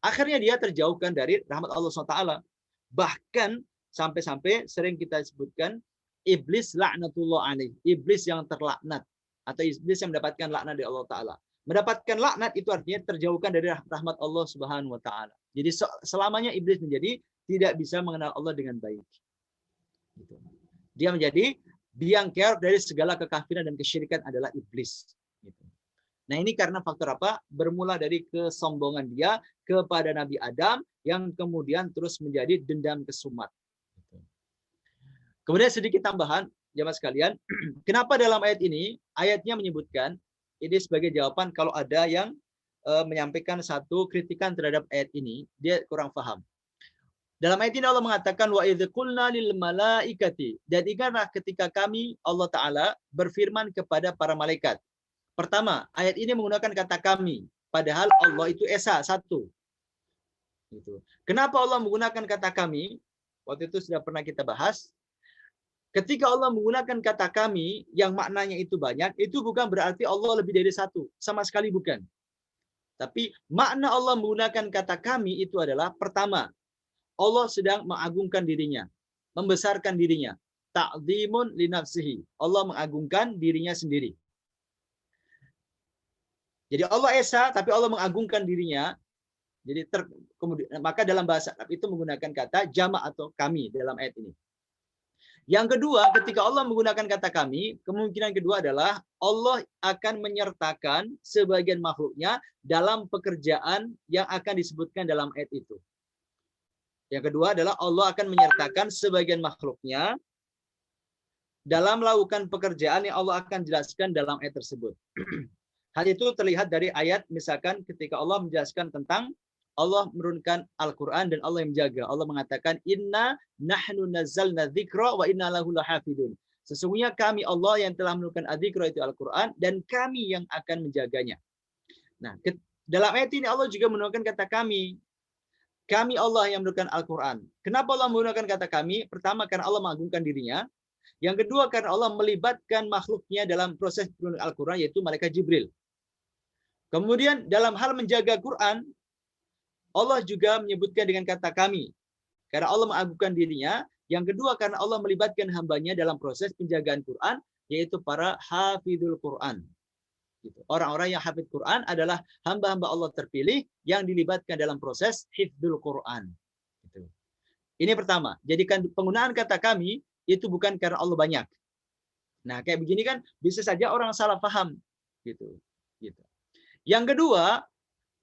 C: Akhirnya dia terjauhkan dari rahmat Allah SWT. Bahkan sampai-sampai sering kita sebutkan iblis laknatullah alaih, iblis yang terlaknat atau iblis yang mendapatkan laknat dari Allah Ta'ala. Mendapatkan laknat itu artinya terjauhkan dari rahmat Allah Subhanahu wa taala. Jadi selamanya iblis menjadi tidak bisa mengenal Allah dengan baik. Dia menjadi biang kerok dari segala kekafiran dan kesyirikan adalah iblis. Nah, ini karena faktor apa? Bermula dari kesombongan dia kepada Nabi Adam yang kemudian terus menjadi dendam kesumat. Kemudian sedikit tambahan, jemaah sekalian, kenapa dalam ayat ini ayatnya menyebutkan ini sebagai jawaban kalau ada yang menyampaikan satu kritikan terhadap ayat ini, dia kurang paham. Dalam ayat ini Allah mengatakan wa idz qulna lil malaikati, dan ingatlah ketika kami Allah Ta'ala berfirman kepada para malaikat. Pertama, ayat ini menggunakan kata kami, padahal Allah itu esa, satu. Gitu. Kenapa Allah menggunakan kata kami? Waktu itu sudah pernah kita bahas. Ketika Allah menggunakan kata kami yang maknanya itu banyak, itu bukan berarti Allah lebih dari satu. Sama sekali bukan. Tapi makna Allah menggunakan kata kami itu adalah pertama, Allah sedang mengagungkan dirinya, membesarkan dirinya. Ta'zimun li nafsihi. Allah mengagungkan dirinya sendiri. Jadi Allah esa, tapi Allah mengagungkan dirinya. Jadi kemudian, maka dalam bahasa Arab itu menggunakan kata jama' atau kami dalam ayat ini. Yang kedua, ketika Allah menggunakan kata kami, kemungkinan kedua adalah Allah akan menyertakan sebagian makhluknya dalam pekerjaan yang akan disebutkan dalam ayat itu. Yang kedua adalah Allah akan menyertakan sebagian makhluknya dalam melakukan pekerjaan yang Allah akan jelaskan dalam ayat tersebut. Hal itu terlihat dari ayat, misalkan ketika Allah menjelaskan tentang Allah menurunkan Al-Quran dan Allah yang menjaga. Allah mengatakan, Inna nahnu nazzalna dzikra wa inna lahu lahafidun. Sesungguhnya kami Allah yang telah menurunkan adzikra itu Al-Quran dan kami yang akan menjaganya. Nah, dalam ayat ini Allah juga menurunkan kata kami. Kami Allah yang menurunkan Al-Quran. Kenapa Allah menggunakan kata kami? Pertama, karena Allah mengagungkan dirinya. Yang kedua, karena Allah melibatkan makhluknya dalam proses penurun Al-Quran, yaitu malaikat Jibril. Kemudian, dalam hal menjaga Quran, Allah juga menyebutkan dengan kata kami. Karena Allah mengagungkan dirinya. Yang kedua, karena Allah melibatkan hambanya dalam proses penjagaan Quran, yaitu para hafidhul Quran. Orang-orang yang hafidh Quran adalah hamba-hamba Allah terpilih yang dilibatkan dalam proses hifdzul Quran. Ini pertama. Jadikan penggunaan kata kami itu bukan karena Allah banyak. Nah, kayak begini kan bisa saja orang salah paham. Gitu. Yang kedua,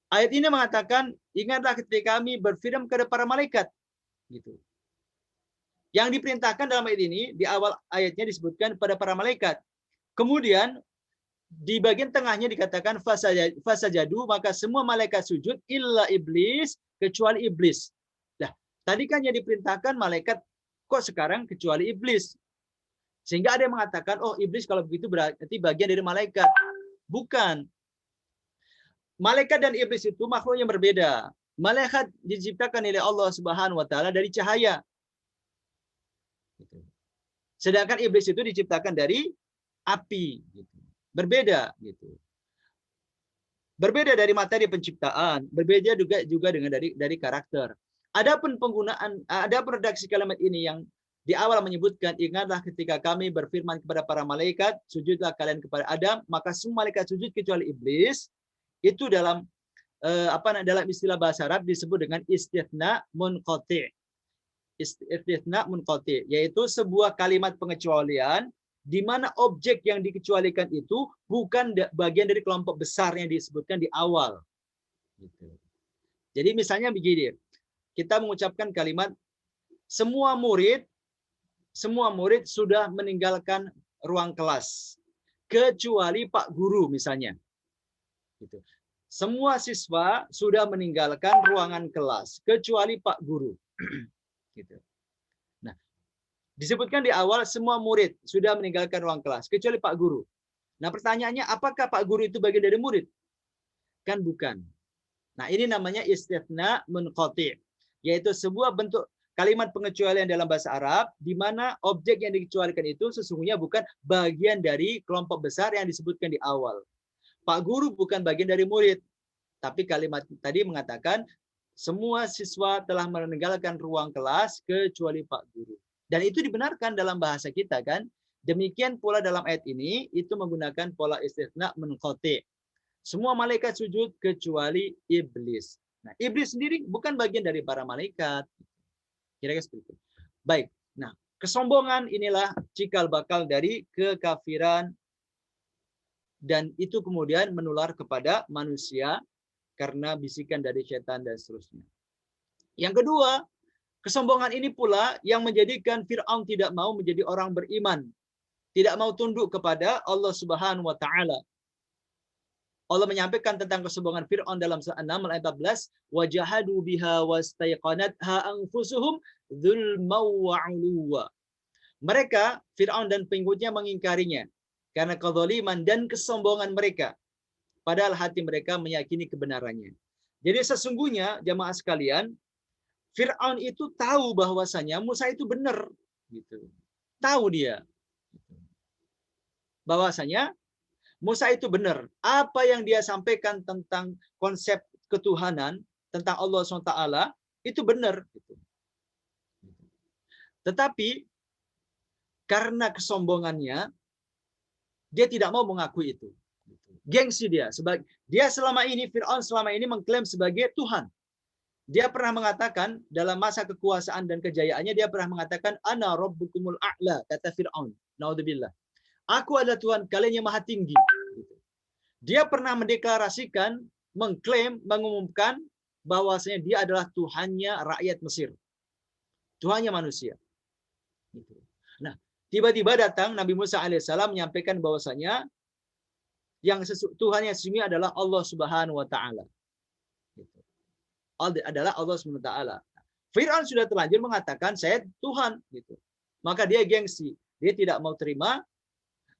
C: ayat ini mengatakan, ingatlah ketika kami berfirman kepada para malaikat. Gitu. Yang diperintahkan dalam ayat ini, di awal ayatnya disebutkan pada para malaikat. Kemudian, di bagian tengahnya dikatakan fasajadu, maka semua malaikat sujud illa iblis, kecuali iblis. Nah, tadi kan yang diperintahkan malaikat, kok sekarang kecuali iblis? Sehingga ada yang mengatakan, oh iblis kalau begitu berarti bagian dari malaikat. Bukan. Malaikat dan iblis itu makhluk yang berbeda. Malaikat diciptakan oleh Allah Subhanahu wa taala dari cahaya. Sedangkan iblis itu diciptakan dari api. Berbeda gitu. Berbeda dari materi penciptaan, berbeda juga dengan dari karakter. Adapun redaksi kalimat ini yang di awal menyebutkan, ingatlah ketika kami berfirman kepada para malaikat, sujudlah kalian kepada Adam, maka semua malaikat sujud kecuali iblis. Itu dalam dalam istilah bahasa Arab disebut dengan istitsna munqati'. Istitsna munqati', yaitu sebuah kalimat pengecualian di mana objek yang dikecualikan itu bukan bagian dari kelompok besar yang disebutkan di awal. Jadi misalnya begini, kita mengucapkan kalimat semua murid sudah meninggalkan ruang kelas kecuali Pak Guru misalnya. Gitu. Semua siswa sudah meninggalkan ruangan kelas kecuali Pak Guru. Gitu. Nah, disebutkan di awal semua murid sudah meninggalkan ruang kelas kecuali Pak Guru. Nah, pertanyaannya apakah Pak Guru itu bagian dari murid? Kan bukan. Nah, ini namanya istitsna munqati', yaitu sebuah bentuk kalimat pengecualian dalam bahasa Arab di mana objek yang dikecualikan itu sesungguhnya bukan bagian dari kelompok besar yang disebutkan di awal. Pak Guru bukan bagian dari murid. Tapi kalimat tadi mengatakan semua siswa telah meninggalkan ruang kelas kecuali Pak Guru. Dan itu dibenarkan dalam bahasa kita kan. Demikian pula dalam ayat ini itu menggunakan pola istitsna munqati'. Semua malaikat sujud kecuali iblis. Nah, iblis sendiri bukan bagian dari para malaikat. Kira-kira seperti itu. Baik. Nah, kesombongan inilah cikal bakal dari kekafiran dan itu kemudian menular kepada manusia karena bisikan dari setan dan seterusnya. Yang kedua, kesombongan ini pula yang menjadikan Fir'aun tidak mau menjadi orang beriman. Tidak mau tunduk kepada Allah Subhanahu wa taala. Allah menyampaikan tentang kesombongan Fir'aun dalam surah An-Naml ayat 14, wajahadu biha wastaiqanatha anfusuhum dzulmaw wa 'uluwa. Mereka Fir'aun dan pengikutnya mengingkarinya karena kezaliman dan kesombongan mereka, padahal hati mereka meyakini kebenarannya. Jadi sesungguhnya jamaah sekalian, Fir'aun itu tahu bahwasanya Musa itu benar, gitu. Tahu dia bahwasanya Musa itu benar. Apa yang dia sampaikan tentang konsep ketuhanan, tentang Allah SWT, itu benar. Tetapi karena kesombongannya, dia tidak mau mengakui itu. Gengsi dia. Dia selama ini, Fir'aun selama ini mengklaim sebagai Tuhan. Dia pernah mengatakan dalam masa kekuasaan dan kejayaannya, dia pernah mengatakan, Ana rabbukumul a'la, kata Fir'aun. Naudzubillah. Aku adalah Tuhan kalian yang maha tinggi. Dia pernah mendeklarasikan, mengklaim, mengumumkan bahwasanya dia adalah Tuhannya rakyat Mesir. Tuhannya manusia. Nah, tiba-tiba datang Nabi Musa alaihissalam menyampaikan bahwasanya yang Tuhannya sesungguhnya adalah Allah Subhanahu wa taala. Adalah Allah Subhanahu wa taala. Fir'aun sudah terlanjur mengatakan saya Tuhan gitu. Maka dia gengsi. Dia tidak mau terima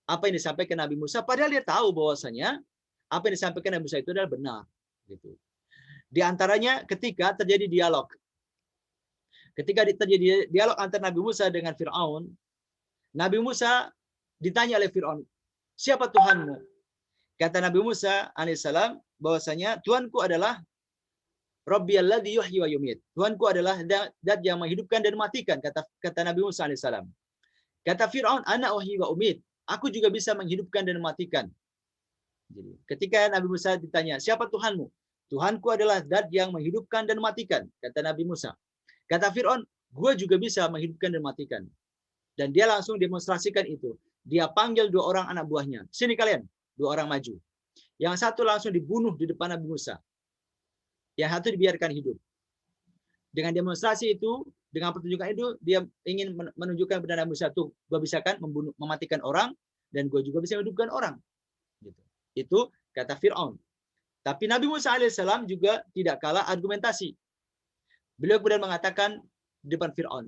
C: apa yang disampaikan Nabi Musa, padahal dia tahu bahwasanya apa yang disampaikan Nabi Musa itu adalah benar. Gitu. Di antaranya ketika terjadi dialog. Ketika terjadi dialog antara Nabi Musa dengan Fir'aun, Nabi Musa ditanya oleh Fir'aun, siapa Tuhanmu? Kata Nabi Musa alaihissalam bahwasanya Tuhanku adalah Rabbiyalladzi yuhyi wa yumiit. Tuhanku adalah zat yang menghidupkan dan mematikan, kata Nabi Musa alaihissalam. Kata Fir'aun, ana uhyi wa umiit. Aku juga bisa menghidupkan dan mematikan. Jadi, ketika Nabi Musa ditanya, siapa Tuhanmu? Tuhanku adalah zat yang menghidupkan dan mematikan, kata Nabi Musa. Kata Fir'aun, gue juga bisa menghidupkan dan mematikan. Dan dia langsung demonstrasikan itu. Dia panggil 2 orang anak buahnya. Sini kalian, 2 orang maju. Yang satu langsung dibunuh di depan Nabi Musa. Yang satu dibiarkan hidup. Dengan demonstrasi itu, dengan pertunjukan itu, dia ingin menunjukkan kepada Nabi Musa, tuh, gue bisa kan mematikan orang, dan gue juga bisa menghidupkan orang. Gitu. Itu kata Fir'aun. Tapi Nabi Musa alaihissalam juga tidak kalah argumentasi. Beliau kemudian mengatakan di depan Fir'aun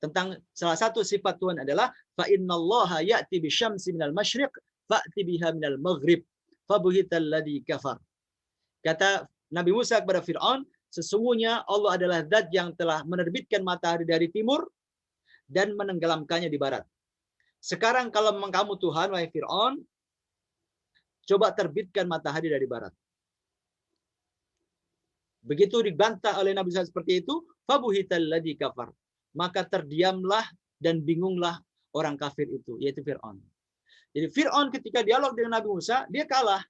C: tentang salah satu sifat Tuhan adalah fa innallaha ya'ti bisyamsi minal masyriq fa'ti biha minal maghrib fabuhital ladzi kafar. Kata Nabi Musa kepada Fir'aun, sesungguhnya Allah adalah zat yang telah menerbitkan matahari dari timur dan menenggelamkannya di barat. Sekarang kalau memang kamu Tuhan, wahai Fir'aun, coba terbitkan matahari dari barat. Begitu dibantah oleh Nabi Musa seperti itu, fabuhital ladzi kafar. Maka terdiamlah dan bingunglah orang kafir itu, yaitu Fir'aun. Jadi Fir'aun ketika dialog dengan Nabi Musa, dia kalah.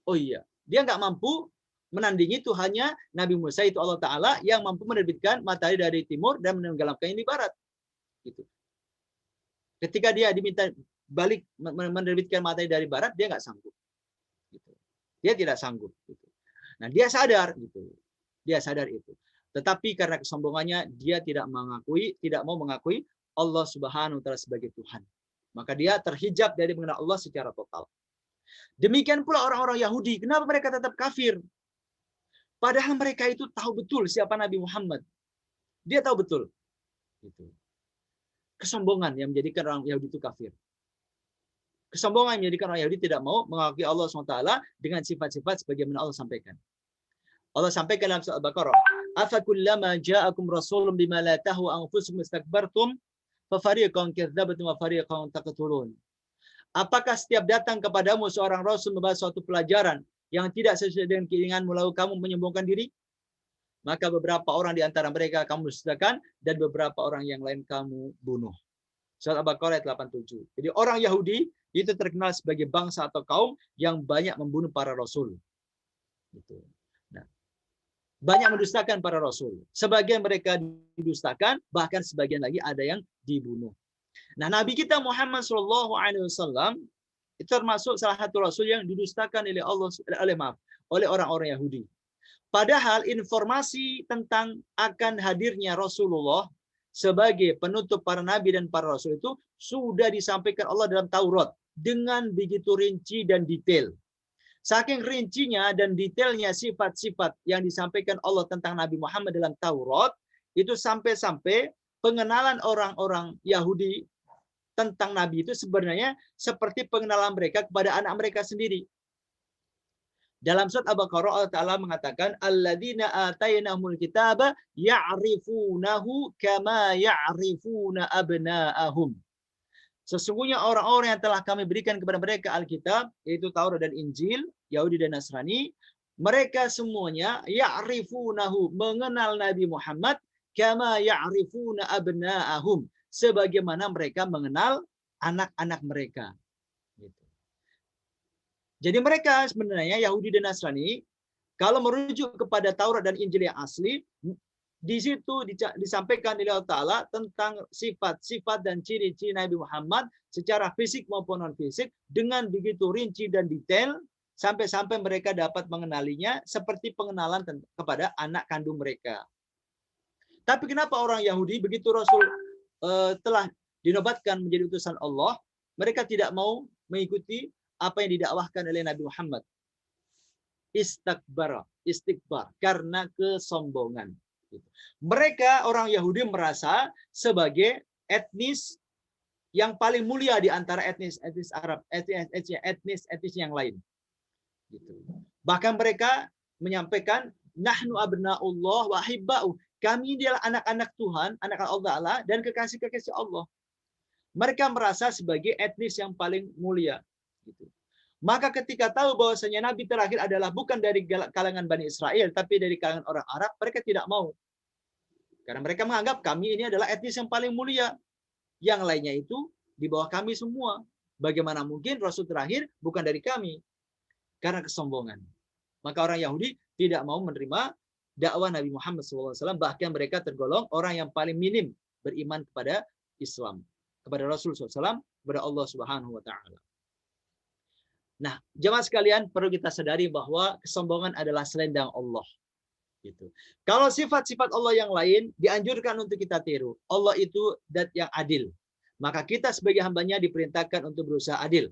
C: Oh iya, dia nggak mampu menandingi Tuhannya Nabi Musa itu Allah Ta'ala yang mampu menerbitkan matahari dari timur dan menenggelamkannya di barat. Gitu. Ketika dia diminta balik menerbitkan matahari dari barat, dia nggak sanggup. Gitu. Dia tidak sanggup. Gitu. Nah, dia sadar gitu. Dia sadar itu. Tetapi karena kesombongannya, dia tidak mau mengakui Allah Subhanahu wa taala sebagai Tuhan. Maka dia terhijab dari mengenal Allah secara total. Demikian pula orang-orang Yahudi, kenapa mereka tetap kafir? Padahal mereka itu tahu betul siapa Nabi Muhammad. Dia tahu betul. Gitu. Kesombongan yang menjadikan orang Yahudi itu kafir. Kesombongan yang menjadikan orang Yahudi tidak mau mengakui Allah SWT dengan sifat-sifat sebagaimana Allah sampaikan. Allah sampaikan dalam surah Al-Baqarah, "Afakullama ja'akum rasulun bima la tahwa anfusukum istakbartum fa fariqan kadzdzabtum wa fariqan taqtulun." Apakah setiap datang kepadamu seorang rasul membawa suatu pelajaran yang tidak sesuai dengan keinginanmu lalu kamu menyombongkan diri? Maka beberapa orang di antara mereka kamu dustakan dan beberapa orang yang lain kamu bunuh. Surat Al-Baqarah ayat 87. Jadi orang Yahudi itu terkenal sebagai bangsa atau kaum yang banyak membunuh para rasul. Gitu. Nah, banyak mendustakan para rasul. Sebagian mereka didustakan, bahkan sebagian lagi ada yang dibunuh. Nah, Nabi kita Muhammad SAW itu termasuk salah satu rasul yang didustakan oleh orang-orang Yahudi. Padahal informasi tentang akan hadirnya Rasulullah sebagai penutup para nabi dan para rasul itu sudah disampaikan Allah dalam Taurat dengan begitu rinci dan detail. Saking rincinya dan detailnya sifat-sifat yang disampaikan Allah tentang Nabi Muhammad dalam Taurat, itu sampai-sampai pengenalan orang-orang Yahudi tentang Nabi itu sebenarnya seperti pengenalan mereka kepada anak mereka sendiri. Dalam surat Al-Baqarah Allah Ta'ala mengatakan alladzina atainahumul kitaba ya'rifunahu kama ya'rifuna abna'ahum. Sesungguhnya orang-orang yang telah kami berikan kepada mereka Alkitab, yaitu Taurat dan Injil, Yahudi dan Nasrani, mereka semuanya ya'rifunahu, mengenal Nabi Muhammad kama ya'rifuna abna'ahum, sebagaimana mereka mengenal anak-anak mereka. Jadi mereka sebenarnya Yahudi dan Nasrani, kalau merujuk kepada Taurat dan Injil yang asli, di situ disampaikan oleh Allah Ta'ala tentang sifat-sifat dan ciri-ciri Nabi Muhammad secara fisik maupun non-fisik dengan begitu rinci dan detail, sampai-sampai mereka dapat mengenalinya seperti pengenalan kepada anak kandung mereka. Tapi kenapa orang Yahudi begitu Rasul telah dinobatkan menjadi utusan Allah, mereka tidak mau mengikuti apa yang didakwahkan oleh Nabi Muhammad? Istikbar, karena kesombongan. Mereka orang Yahudi merasa sebagai etnis yang paling mulia di antara etnis Arab, etnis yang lain. Bahkan mereka menyampaikan nahnu abnaullah wa hibba'u. Kami adalah anak-anak Tuhan, anak Allah dan kekasih-kekasih Allah. Mereka merasa sebagai etnis yang paling mulia. Maka ketika tahu bahwasanya Nabi terakhir adalah bukan dari kalangan Bani Israel, tapi dari kalangan orang Arab, mereka tidak mau. Karena mereka menganggap kami ini adalah etnis yang paling mulia. Yang lainnya itu di bawah kami semua. Bagaimana mungkin Rasul terakhir bukan dari kami? Karena kesombongan. Maka orang Yahudi tidak mau menerima dakwah Nabi Muhammad SAW. Bahkan mereka tergolong orang yang paling minim beriman kepada Islam. Kepada Rasul SAW, kepada Allah Subhanahu wa Ta'ala. Nah, jemaah sekalian, perlu kita sadari bahwa kesombongan adalah selendang Allah. Gitu. Kalau sifat-sifat Allah yang lain dianjurkan untuk kita tiru. Allah itu zat yang adil. Maka kita sebagai hambanya diperintahkan untuk berusaha adil.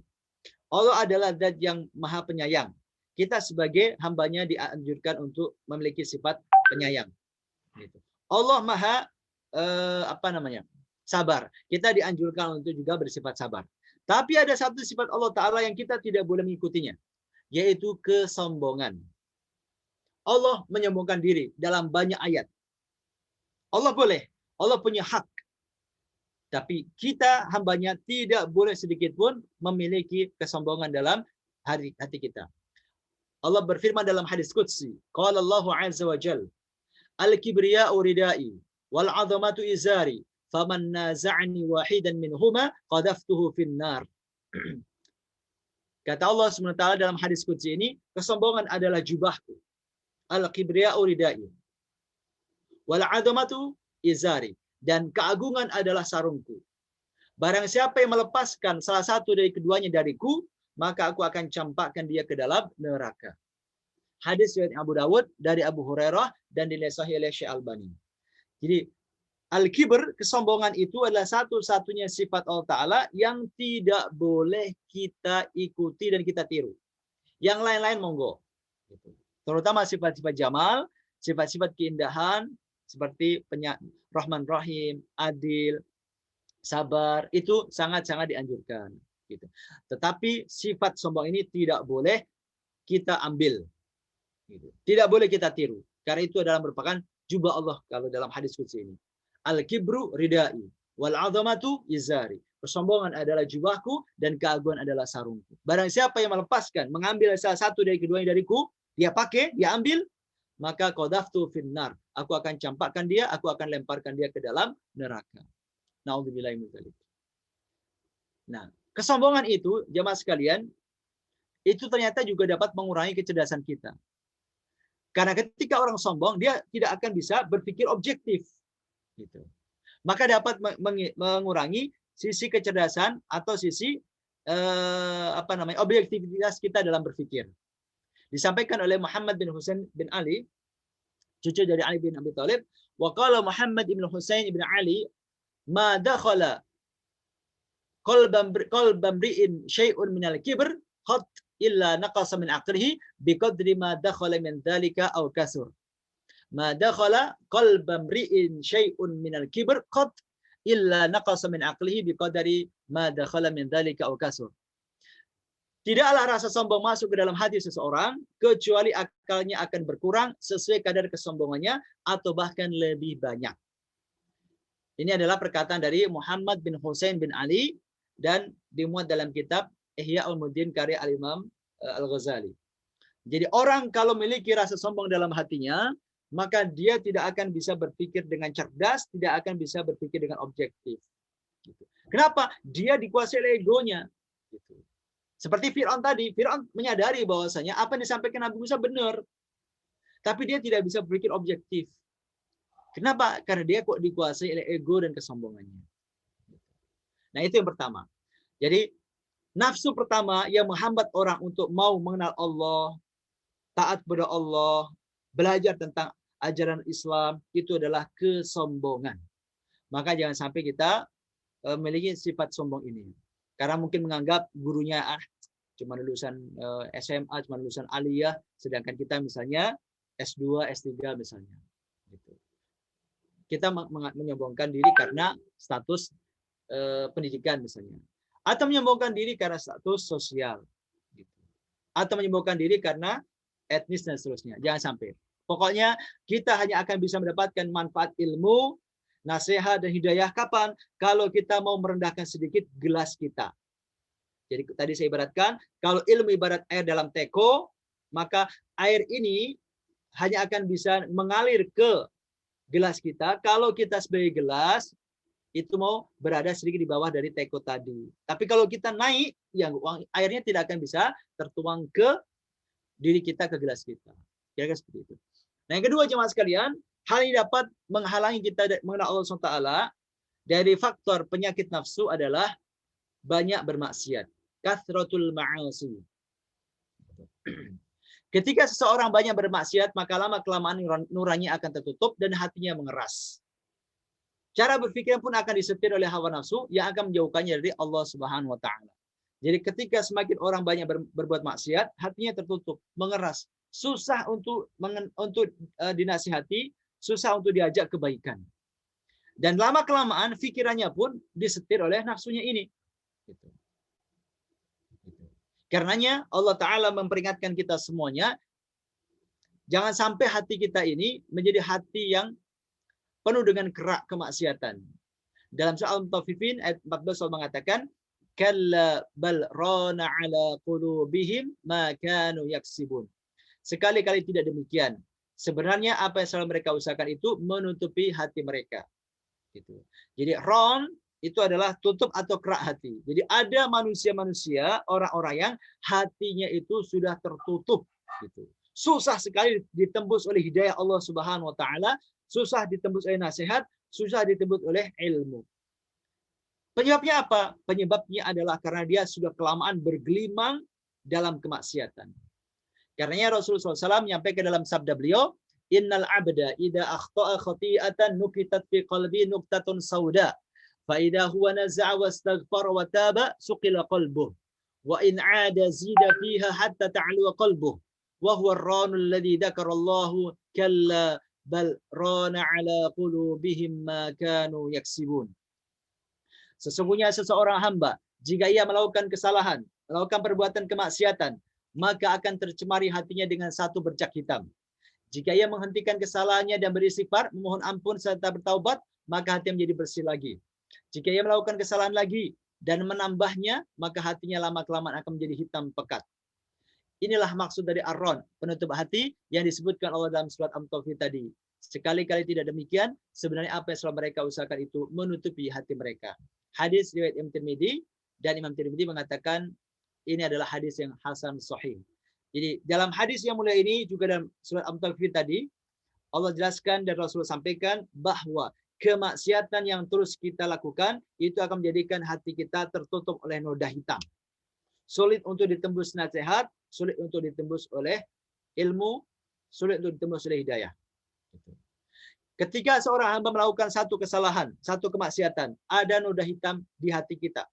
C: Allah adalah zat yang maha penyayang. Kita sebagai hambanya dianjurkan untuk memiliki sifat penyayang. Gitu. Allah maha sabar. Kita dianjurkan untuk juga bersifat sabar. Tapi ada satu sifat Allah Ta'ala yang kita tidak boleh mengikutinya, yaitu kesombongan. Allah menyombongkan diri dalam banyak ayat. Allah boleh, Allah punya hak. Tapi kita hambanya tidak boleh sedikit pun memiliki kesombongan dalam hati kita. Allah berfirman dalam hadis qudsi, qala Allahu azza wa jalla, al-kibriya'u ridai wal 'azamatu izari, faman naza'ani wahidan minhuma qadaftuhu finnar. Kata Allah SWT dalam hadis qudsi ini, kesombongan adalah jubahku. Al-kibriya'u ridai wal 'azamatu izari, dan keagungan adalah sarungku. Barang siapa yang melepaskan salah satu dari keduanya dariku, maka aku akan campakkan dia ke dalam neraka. Hadis riwayat Abu Dawud dari Abu Hurairah dan dinilai sahih oleh Syekh Albani. Jadi al-kibr, kesombongan itu adalah satu-satunya sifat Allah Ta'ala yang tidak boleh kita ikuti dan kita tiru. Yang lain-lain monggo. Terutama sifat-sifat jamal, sifat-sifat keindahan, seperti Rahman Rahim, adil, sabar, itu sangat-sangat dianjurkan. Gitu. Tetapi sifat sombong ini tidak boleh kita ambil. Gitu. Tidak boleh kita tiru. Karena itu adalah merupakan jubah Allah kalau dalam hadis qudsi ini. Al-kibru ridai wal 'azamatu izari. Kesombongan adalah jubahku dan keagungan adalah sarungku. Barang siapa yang melepaskan, mengambil salah satu dari keduanya dariku, dia pakai, dia ambil, maka qadaftu finnar. Aku akan campakkan dia, aku akan lemparkan dia ke dalam neraka. Na'udzubillahi min dzalik. Nah, kesombongan itu, jemaah sekalian, itu ternyata juga dapat mengurangi kecerdasan kita. Karena ketika orang sombong, dia tidak akan bisa berpikir objektif. Gitu. Maka dapat mengurangi sisi kecerdasan atau sisi objektivitas kita dalam berpikir. Disampaikan oleh Muhammad bin Husain bin Ali, cucu dari Ali bin Abi Thalib, wa qala Muhammad bin Husain bin Ali, ma dakhala qalban mri'in syai'un minal kibr qad illa naqasa min aqlihi biqadri ma dakhala min dzalika aw kasur. Ma dakhala qalba mri'in syai'un minal kibr qad illa naqasa min aqlihi biqadri ma dakhala min dzalika aw kasur. Tidaklah rasa sombong masuk ke dalam hati seseorang kecuali akalnya akan berkurang sesuai kadar kesombongannya atau bahkan lebih banyak. Ini adalah perkataan dari Muhammad bin Husain bin Ali dan dimuat dalam kitab Ihya Ulumuddin karya Al-Imam Al-Ghazali. Jadi orang kalau memiliki rasa sombong dalam hatinya, maka dia tidak akan bisa berpikir dengan cerdas, tidak akan bisa berpikir dengan objektif. Kenapa? Dia dikuasai oleh egonya. Seperti Fir'aun tadi, Fir'aun menyadari bahwasanya apa yang disampaikan Nabi Musa benar, tapi dia tidak bisa berpikir objektif. Kenapa? Karena dia kok dikuasai oleh ego dan kesombongannya. Nah, itu yang pertama. Jadi, nafsu pertama yang menghambat orang untuk mau mengenal Allah, taat kepada Allah, belajar tentang ajaran Islam, itu adalah kesombongan. Maka jangan sampai kita memiliki sifat sombong ini. Karena mungkin menganggap gurunya cuma lulusan SMA, cuma lulusan aliyah, sedangkan kita misalnya S2, S3 misalnya. Gitu. Kita menyombongkan diri karena status pendidikan misalnya. Atau menyombongkan diri karena status sosial. Gitu. Atau menyombongkan diri karena etnis dan seterusnya. Jangan sampai. Pokoknya kita hanya akan bisa mendapatkan manfaat ilmu, nasihat dan hidayah kapan? Kalau kita mau merendahkan sedikit gelas kita. Jadi tadi saya ibaratkan, kalau ilmu ibarat air dalam teko, maka air ini hanya akan bisa mengalir ke gelas kita. Kalau kita sebagai gelas, itu mau berada sedikit di bawah dari teko tadi. Tapi kalau kita naik, yang airnya tidak akan bisa tertuang ke diri kita, ke gelas kita. Kira-kira seperti itu. Nah, yang kedua jemaah sekalian, hal ini dapat menghalangi kita mengenal Allah SWT dari faktor penyakit nafsu adalah banyak bermaksiat. Kathratul ma'asi. Ketika seseorang banyak bermaksiat, maka lama-kelamaan nurani akan tertutup dan hatinya mengeras. Cara berpikir pun akan disetir oleh hawa nafsu yang akan menjauhkannya dari Allah Subhanahu wa taala. Jadi ketika semakin orang banyak berbuat maksiat, hatinya tertutup, mengeras, susah untuk dinasihati, susah untuk diajak kebaikan. Dan lama-kelamaan pikirannya pun disetir oleh nafsunya ini. Gitu. Karenanya Allah Ta'ala memperingatkan kita semuanya, jangan sampai hati kita ini menjadi hati yang penuh dengan kerak kemaksiatan. Dalam surah Al-Mutaffifin ayat 14 Allah mengatakan, kalla bal rana ala qulubihim ma kanu yaksibun. Sekali-kali tidak demikian. Sebenarnya apa yang selalu mereka usahakan itu menutupi hati mereka. Gitu. Jadi ron itu adalah tutup atau kerak hati. Jadi ada manusia-manusia, orang-orang yang hatinya itu sudah tertutup. Gitu. Susah sekali ditembus oleh hidayah Allah Subhanahu wa taala, susah ditembus oleh nasihat, susah ditembus oleh ilmu. Penyebabnya apa? Penyebabnya adalah karena dia sudah kelamaan bergelimang dalam kemaksiatan. Karenanya Rasulullah SAW menyampaikan dalam sabda beliau, innal abda idza akhta'a khati'atan nukitat fi qalbi nuktatun sauda fa idza huwa naza'a wastaghfara wa taba suqila qalbuh wa in 'ada zida fiha hatta ta'lu qalbuh wa huwa ar-ranu alladhi dzakara Allahu kalla bal rana 'ala qulubihim ma kanu yaksibun. Sesungguhnya seseorang hamba jika ia melakukan kesalahan, melakukan perbuatan kemaksiatan, maka akan tercemari hatinya dengan satu bercak hitam. Jika ia menghentikan kesalahannya dan beristighfar, memohon ampun serta bertaubat, maka hatinya menjadi bersih lagi. Jika ia melakukan kesalahan lagi dan menambahnya, maka hatinya lama-kelamaan akan menjadi hitam pekat. Inilah maksud dari ar-ron, penutup hati yang disebutkan Allah dalam surat Al-Mutaffifin tadi. Sekali-kali tidak demikian, sebenarnya apa yang selalu mereka usahakan itu menutupi hati mereka. Hadis riwayat Imam Tirmidzi, dan Imam Tirmidzi mengatakan ini adalah hadis yang hasan sahih. Jadi dalam hadis yang mulia ini juga dalam surat Al-Mutaffifin tadi, Allah jelaskan dan Rasulullah sampaikan bahwa kemaksiatan yang terus kita lakukan itu akan menjadikan hati kita tertutup oleh noda hitam. Sulit untuk ditembus nasihat, sulit untuk ditembus oleh ilmu, sulit untuk ditembus oleh hidayah. Ketika seorang hamba melakukan satu kesalahan, satu kemaksiatan, ada noda hitam di hati kita.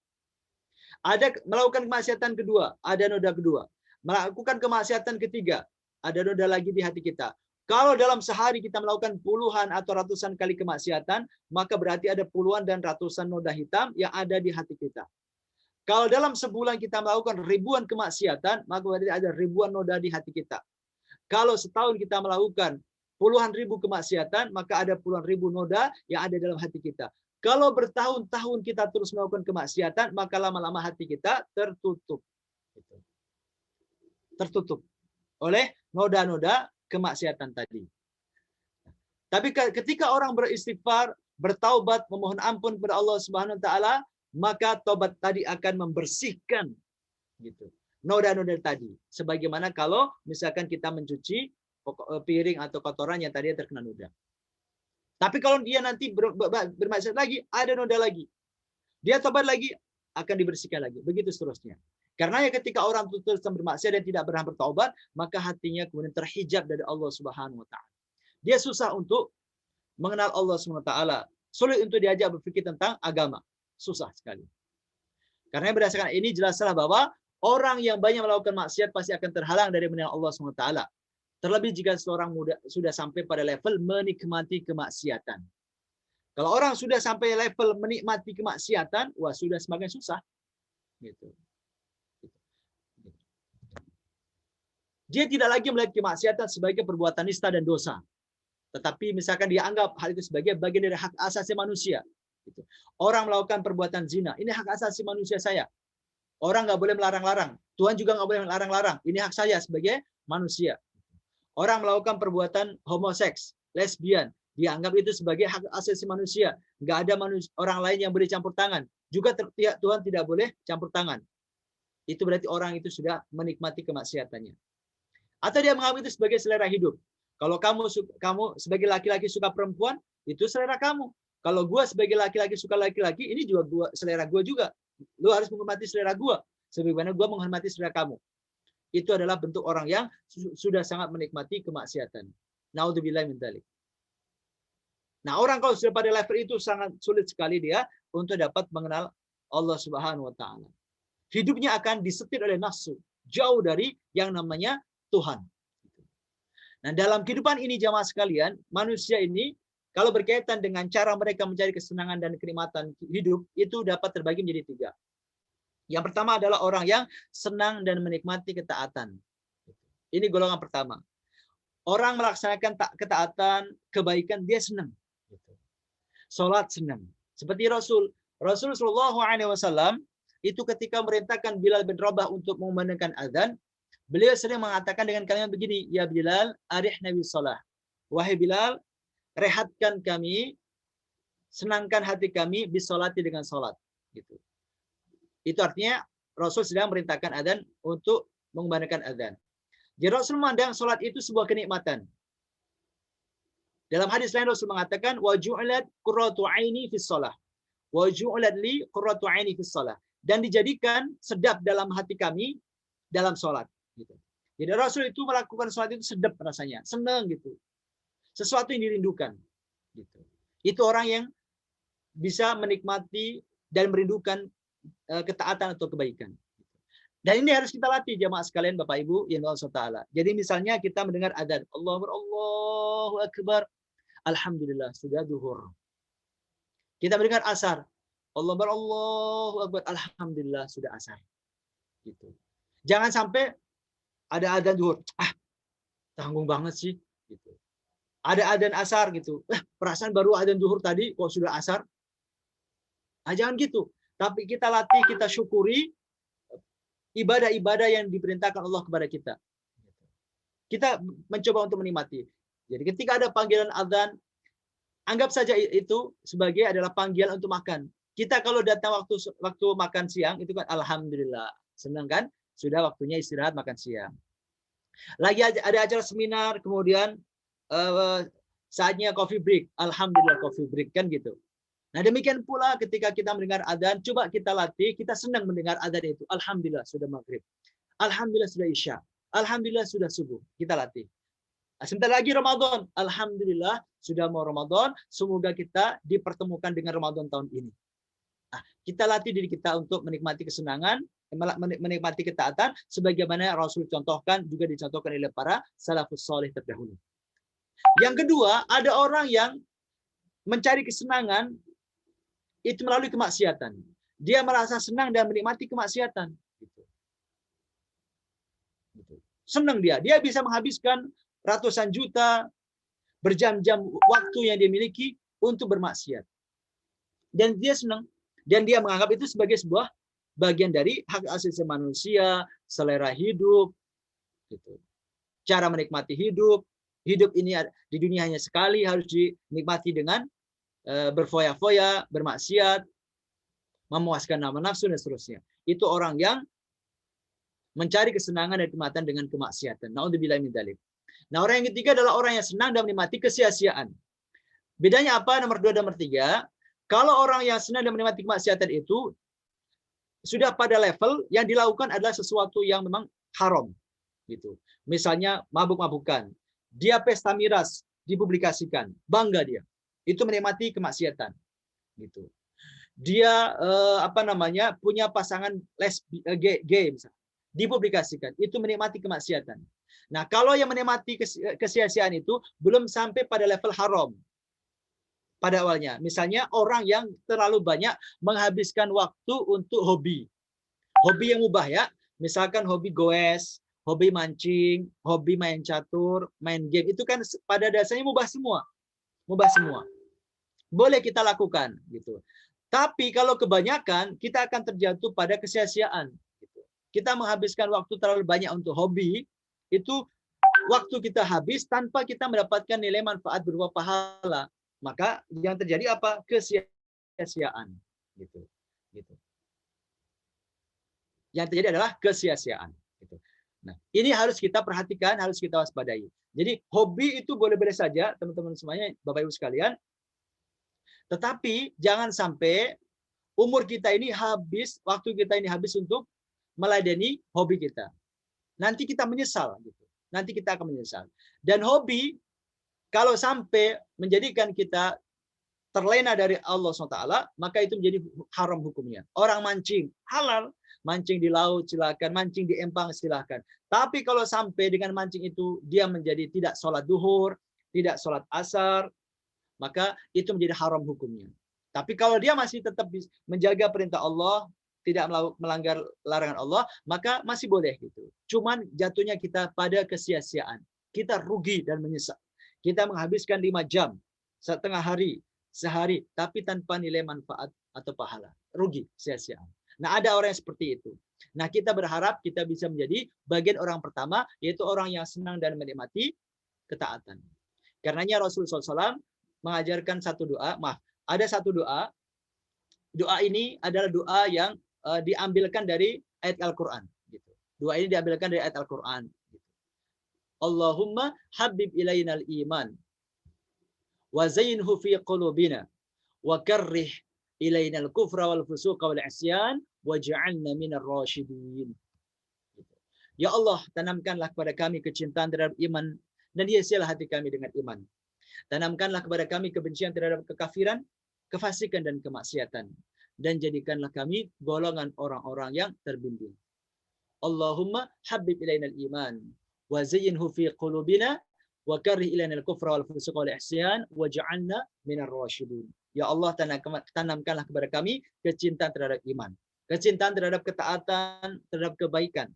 C: Ada melakukan kemaksiatan kedua, ada noda kedua. Melakukan kemaksiatan ketiga, ada noda lagi di hati kita. Kalau dalam sehari kita melakukan puluhan atau ratusan kali kemaksiatan, maka berarti ada puluhan dan ratusan noda hitam yang ada di hati kita. Kalau dalam sebulan kita melakukan ribuan kemaksiatan, maka berarti ada ribuan noda di hati kita. Kalau setahun kita melakukan puluhan ribu kemaksiatan, maka ada puluhan ribu noda yang ada dalam hati kita. Kalau bertahun-tahun kita terus melakukan kemaksiatan, maka lama-lama hati kita tertutup. Tertutup oleh noda-noda kemaksiatan tadi. Tapi ketika orang beristighfar, bertaubat, memohon ampun kepada Allah Subhanahu wa taala, maka taubat tadi akan membersihkan gitu noda-noda tadi. Sebagaimana kalau misalkan kita mencuci piring atau kotoran yang tadi terkena noda. Tapi kalau dia nanti bermaksiat lagi, ada noda lagi. Dia tobat lagi, akan dibersihkan lagi. Begitu seterusnya. Karena ya ketika orang terus bermaksiat dan tidak pernah bertaubat, maka hatinya kemudian terhijab dari Allah Subhanahu wa taala. Dia susah untuk mengenal Allah Subhanahu wa taala. Sulit untuk diajak berpikir tentang agama. Susah sekali. Karena berdasarkan ini jelaslah bahwa orang yang banyak melakukan maksiat pasti akan terhalang dari mengenal Allah Subhanahu wa taala. Terlebih jika seorang muda sudah sampai pada level menikmati kemaksiatan. Kalau orang sudah sampai level menikmati kemaksiatan, wah sudah semakin susah. Gitu. Dia tidak lagi melihat kemaksiatan sebagai perbuatan nista dan dosa. Tetapi misalkan dia anggap hal itu sebagai bagian dari hak asasi manusia. Gitu. Orang melakukan perbuatan zina, ini hak asasi manusia saya. Orang nggak boleh melarang-larang. Tuhan juga nggak boleh melarang-larang. Ini hak saya sebagai manusia. Orang melakukan perbuatan homoseks, lesbian, dianggap itu sebagai hak asasi manusia. Nggak ada orang lain yang boleh campur tangan. Juga Tuhan tidak boleh campur tangan. Itu berarti orang itu sudah menikmati kemaksiatannya. Atau dia menganggap itu sebagai selera hidup. Kalau kamu sebagai laki-laki suka perempuan, itu selera kamu. Kalau gue sebagai laki-laki suka laki-laki, ini juga selera gue juga. Lu harus menghormati selera gue. Sebagaimana gue menghormati selera kamu. Itu adalah bentuk orang yang sudah sangat menikmati kemaksiatan. Naudzubillah min dzalik. Nah, orang kalau sudah pada level itu sangat sulit sekali dia untuk dapat mengenal Allah Subhanahu wa taala. Hidupnya akan disetir oleh nafsu, jauh dari yang namanya Tuhan. Nah, dalam kehidupan ini jamaah sekalian, manusia ini kalau berkaitan dengan cara mereka mencari kesenangan dan kenikmatan hidup, itu dapat terbagi menjadi tiga. Yang pertama adalah orang yang senang dan menikmati ketaatan. Ini golongan pertama. Orang melaksanakan ketaatan, kebaikan, dia senang. Salat senang. Seperti Rasul Shallallahu Alaihi Wasallam itu ketika merintahkan Bilal bin Rabah untuk mengumandangkan azan, beliau sering mengatakan dengan kalimat begini, ya Bilal, arihna bis shalah. Wahai Bilal, rehatkan kami, senangkan hati kami bis sholati dengan salat. Gitu. Itu artinya Rasul sedang merintahkan adzan untuk mengumandangkan adzan. Jadi Rasul memandang salat itu sebuah kenikmatan. Dalam hadis lain Rasul mengatakan wa ju'ilat qurratu aini fis shalah. Wa ju'ilat li qurratu aini fis shalah. Dan dijadikan sedap dalam hati kami dalam salat gitu. Jadi Rasul itu melakukan salat itu sedap rasanya, senang gitu. Sesuatu yang dirindukan gitu. Itu orang yang bisa menikmati dan merindukan ketaatan atau kebaikan. Dan ini harus kita latih jamaah sekalian Bapak Ibu yang Allah Taala. Jadi misalnya kita mendengar adzan, Allahu Akbar, alhamdulillah sudah zuhur. Kita mendengar asar, Allahu Akbar, alhamdulillah sudah asar. Gitu. Jangan sampai ada adzan zuhur, tanggung banget sih gitu. Ada adzan asar gitu. Perasaan baru adzan zuhur tadi kok sudah asar. Jangan gitu. Tapi kita latih, kita syukuri ibadah-ibadah yang diperintahkan Allah kepada kita. Kita mencoba untuk menikmati. Jadi ketika ada panggilan azan, anggap saja itu sebagai adalah panggilan untuk makan. Kita kalau datang waktu makan siang, itu kan alhamdulillah. Senang kan? Sudah waktunya istirahat makan siang. Lagi ada acara seminar, kemudian saatnya coffee break. Alhamdulillah coffee break kan gitu. Nah demikian pula ketika kita mendengar adzan, coba kita latih, kita senang mendengar adzan itu. Alhamdulillah sudah maghrib. Alhamdulillah sudah isya. Alhamdulillah sudah subuh. Kita latih. Sebentar lagi Ramadan. Alhamdulillah sudah mau Ramadan. Semoga kita dipertemukan dengan Ramadan tahun ini. Nah, kita latih diri kita untuk menikmati kesenangan menikmati ketaatan sebagaimana Rasul contohkan, juga dicontohkan oleh para salafus saleh terdahulu. Yang kedua, ada orang yang mencari kesenangan itu melalui kemaksiatan. Dia merasa senang dan menikmati kemaksiatan. Senang dia bisa menghabiskan ratusan juta, berjam-jam waktu yang dia miliki untuk bermaksiat. Dan dia senang, dan dia menganggap itu sebagai sebuah bagian dari hak asasi manusia, selera hidup, gitu. Cara menikmati hidup. Hidup ini di dunia hanya sekali, harus dinikmati dengan berfoya-foya, bermaksiat, memuaskan nama nafsu dan seterusnya. Itu orang yang mencari kesenangan dan kenikmatan dengan kemaksiatan. Naudzubillahi min dzalik. Nah, orang yang ketiga adalah orang yang senang dan menikmati kesia-siaan. Bedanya apa? Nomor 2 dan nomor 3. Kalau orang yang senang dan menikmati kemaksiatan itu sudah pada level yang dilakukan adalah sesuatu yang memang haram, gitu. Misalnya mabuk-mabukan, dia pesta miras dipublikasikan, bangga dia, itu menikmati kemaksiatan, gitu. Dia punya pasangan gay misalnya, dipublikasikan, itu menikmati kemaksiatan. Nah, kalau yang menikmati kesia-siaan itu belum sampai pada level haram pada awalnya. Misalnya orang yang terlalu banyak menghabiskan waktu untuk hobi. Hobi yang mubah ya. Misalkan hobi goes, hobi mancing, hobi main catur, main game. Itu kan pada dasarnya mubah semua. Mubah semua. Boleh kita lakukan. Gitu. Tapi kalau kebanyakan, kita akan terjatuh pada kesia-siaan. Gitu. Kita menghabiskan waktu terlalu banyak untuk hobi, itu waktu kita habis tanpa kita mendapatkan nilai manfaat berupa pahala. Maka yang terjadi apa? Kesia-siaan, gitu. Yang terjadi adalah kesia-siaan. Gitu. Nah, ini harus kita perhatikan, harus kita waspadai. Jadi hobi itu boleh-boleh saja, teman-teman semuanya, Bapak Ibu sekalian. Tetapi jangan sampai umur kita ini habis, waktu kita ini habis untuk meladeni hobi kita. Nanti kita menyesal, gitu. Nanti kita akan menyesal. Dan hobi kalau sampai menjadikan kita terlena dari Allah SWT, maka itu menjadi haram hukumnya. Orang mancing, halal. Mancing di laut, silakan. Mancing di empang, silakan. Tapi kalau sampai dengan mancing itu, dia menjadi tidak sholat duhur, tidak sholat asar, maka itu menjadi haram hukumnya. Tapi kalau dia masih tetap menjaga perintah Allah, tidak melanggar larangan Allah, maka masih boleh gitu. Cuman jatuhnya kita pada kesia-siaan. Kita rugi dan menyesal. Kita menghabiskan 5 jam, setengah hari, sehari, tapi tanpa nilai manfaat atau pahala. Rugi, sia-sia. Nah, ada orang yang seperti itu. Nah, kita berharap kita bisa menjadi bagian orang pertama, yaitu orang yang senang dan menikmati ketaatan. Karenanya Rasulullah SAW mengajarkan satu doa, ada satu doa. Doa ini adalah doa yang diambilkan dari ayat Al-Quran. Gitu. Doa ini diambilkan dari ayat Al-Quran. Allahumma habib ilainal iman wa zayyinhu fi qulubina wa karrih ilainal kufra wal fusuqa wal isyan waj'alna minar rasyidin. Ya Allah, tanamkanlah kepada kami kecintaan terhadap iman dan hiasilah hati kami dengan iman. Tanamkanlah kepada kami kebencian terhadap kekafiran, kefasikan dan kemaksiatan, dan jadikanlah kami golongan orang-orang yang terbimbing. Allahumma habib ilainal iman wa zayyinhu fi qulubina wa karrih ilainal kufra wal fusuqa wal isyan waj'alna minar rasyidin. Ya Allah, tanamkanlah kepada kami kecintaan terhadap iman, kecintaan terhadap ketaatan, terhadap kebaikan.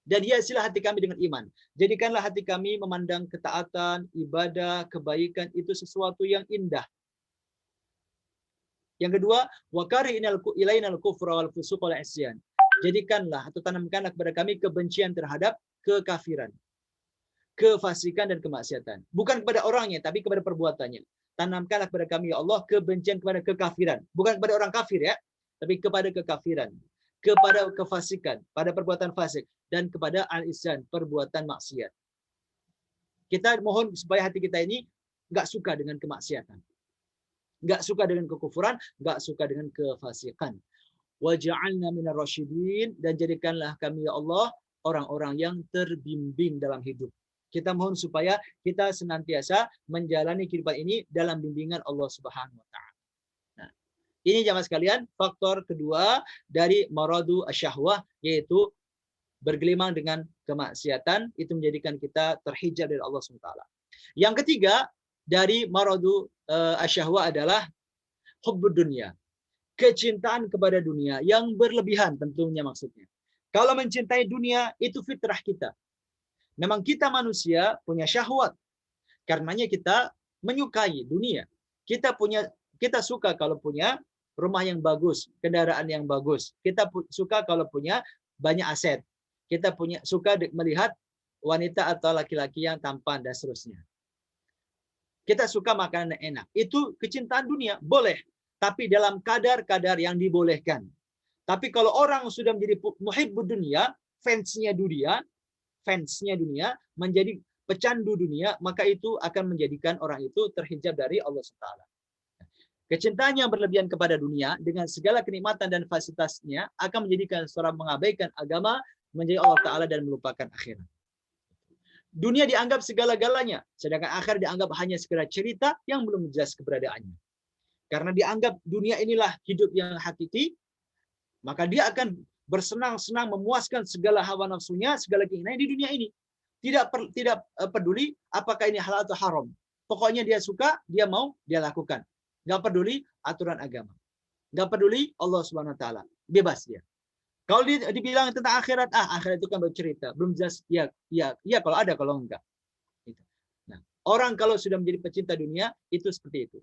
C: Dan hiasilah hati kami dengan iman. Jadikanlah hati kami memandang ketaatan, ibadah, kebaikan itu sesuatu yang indah. Yang kedua, wa karrih ilainal kufra wal fusuqa wal isyan. Jadikanlah atau tanamkanlah kepada kami kebencian terhadap kekafiran, kefasikan dan kemaksiatan. Bukan kepada orangnya, tapi kepada perbuatannya. Tanamkanlah kepada kami, ya Allah, kebencian kepada kekafiran. Bukan kepada orang kafir ya, tapi kepada kekafiran, kepada kefasikan, pada perbuatan fasik, dan kepada al-isyan, perbuatan maksiat. Kita mohon supaya hati kita ini nggak suka dengan kemaksiatan, nggak suka dengan kekufuran, nggak suka dengan kefasikan. Waj'alna minar rasyidin, dan jadikanlah kami, ya Allah, orang-orang yang terbimbing dalam hidup. Kita mohon supaya kita senantiasa menjalani kehidupan ini dalam bimbingan Allah Subhanahu wa taala. Nah, Ini jamaah sekalian faktor kedua dari maradu asyahwah, yaitu bergelimang dengan kemaksiatan, itu menjadikan kita terhijab dari Allah SWT. Yang ketiga dari maradu asyahwah adalah hubbud dunya, kecintaan kepada dunia yang berlebihan tentunya maksudnya. Kalau mencintai dunia itu fitrah kita. Memang kita manusia punya syahwat. Karenanya kita menyukai dunia. Kita suka kalau punya rumah yang bagus, kendaraan yang bagus. Kita suka kalau punya banyak aset. Kita suka melihat wanita atau laki-laki yang tampan dan seterusnya. Kita suka makanan yang enak. Itu kecintaan dunia, boleh. Tapi dalam kadar-kadar yang dibolehkan. Tapi kalau orang sudah menjadi muhibbud dunia, fansnya dunia, menjadi pecandu dunia, maka itu akan menjadikan orang itu terhijab dari Allah SWT. Kecintaan yang berlebihan kepada dunia dengan segala kenikmatan dan fasilitasnya akan menjadikan seorang mengabaikan agama, menjadi Allah Ta'ala dan melupakan akhirat. Dunia dianggap segala-galanya, sedangkan akhirat dianggap hanya sekedar cerita yang belum jelas keberadaannya. Karena dianggap dunia inilah hidup yang hakiki, maka dia akan bersenang-senang memuaskan segala hawa nafsunya, segala keinginannya di dunia ini. Tidak peduli apakah ini halal atau haram. Pokoknya dia suka, dia mau, dia lakukan. Nggak peduli aturan agama. Nggak peduli Allah Subhanahu Wa Taala. Bebas dia. Kalau dibilang tentang akhirat, akhirat itu kan bercerita. Belum jelas, ya kalau ada, kalau enggak. Nah, orang kalau sudah menjadi pecinta dunia, itu seperti itu.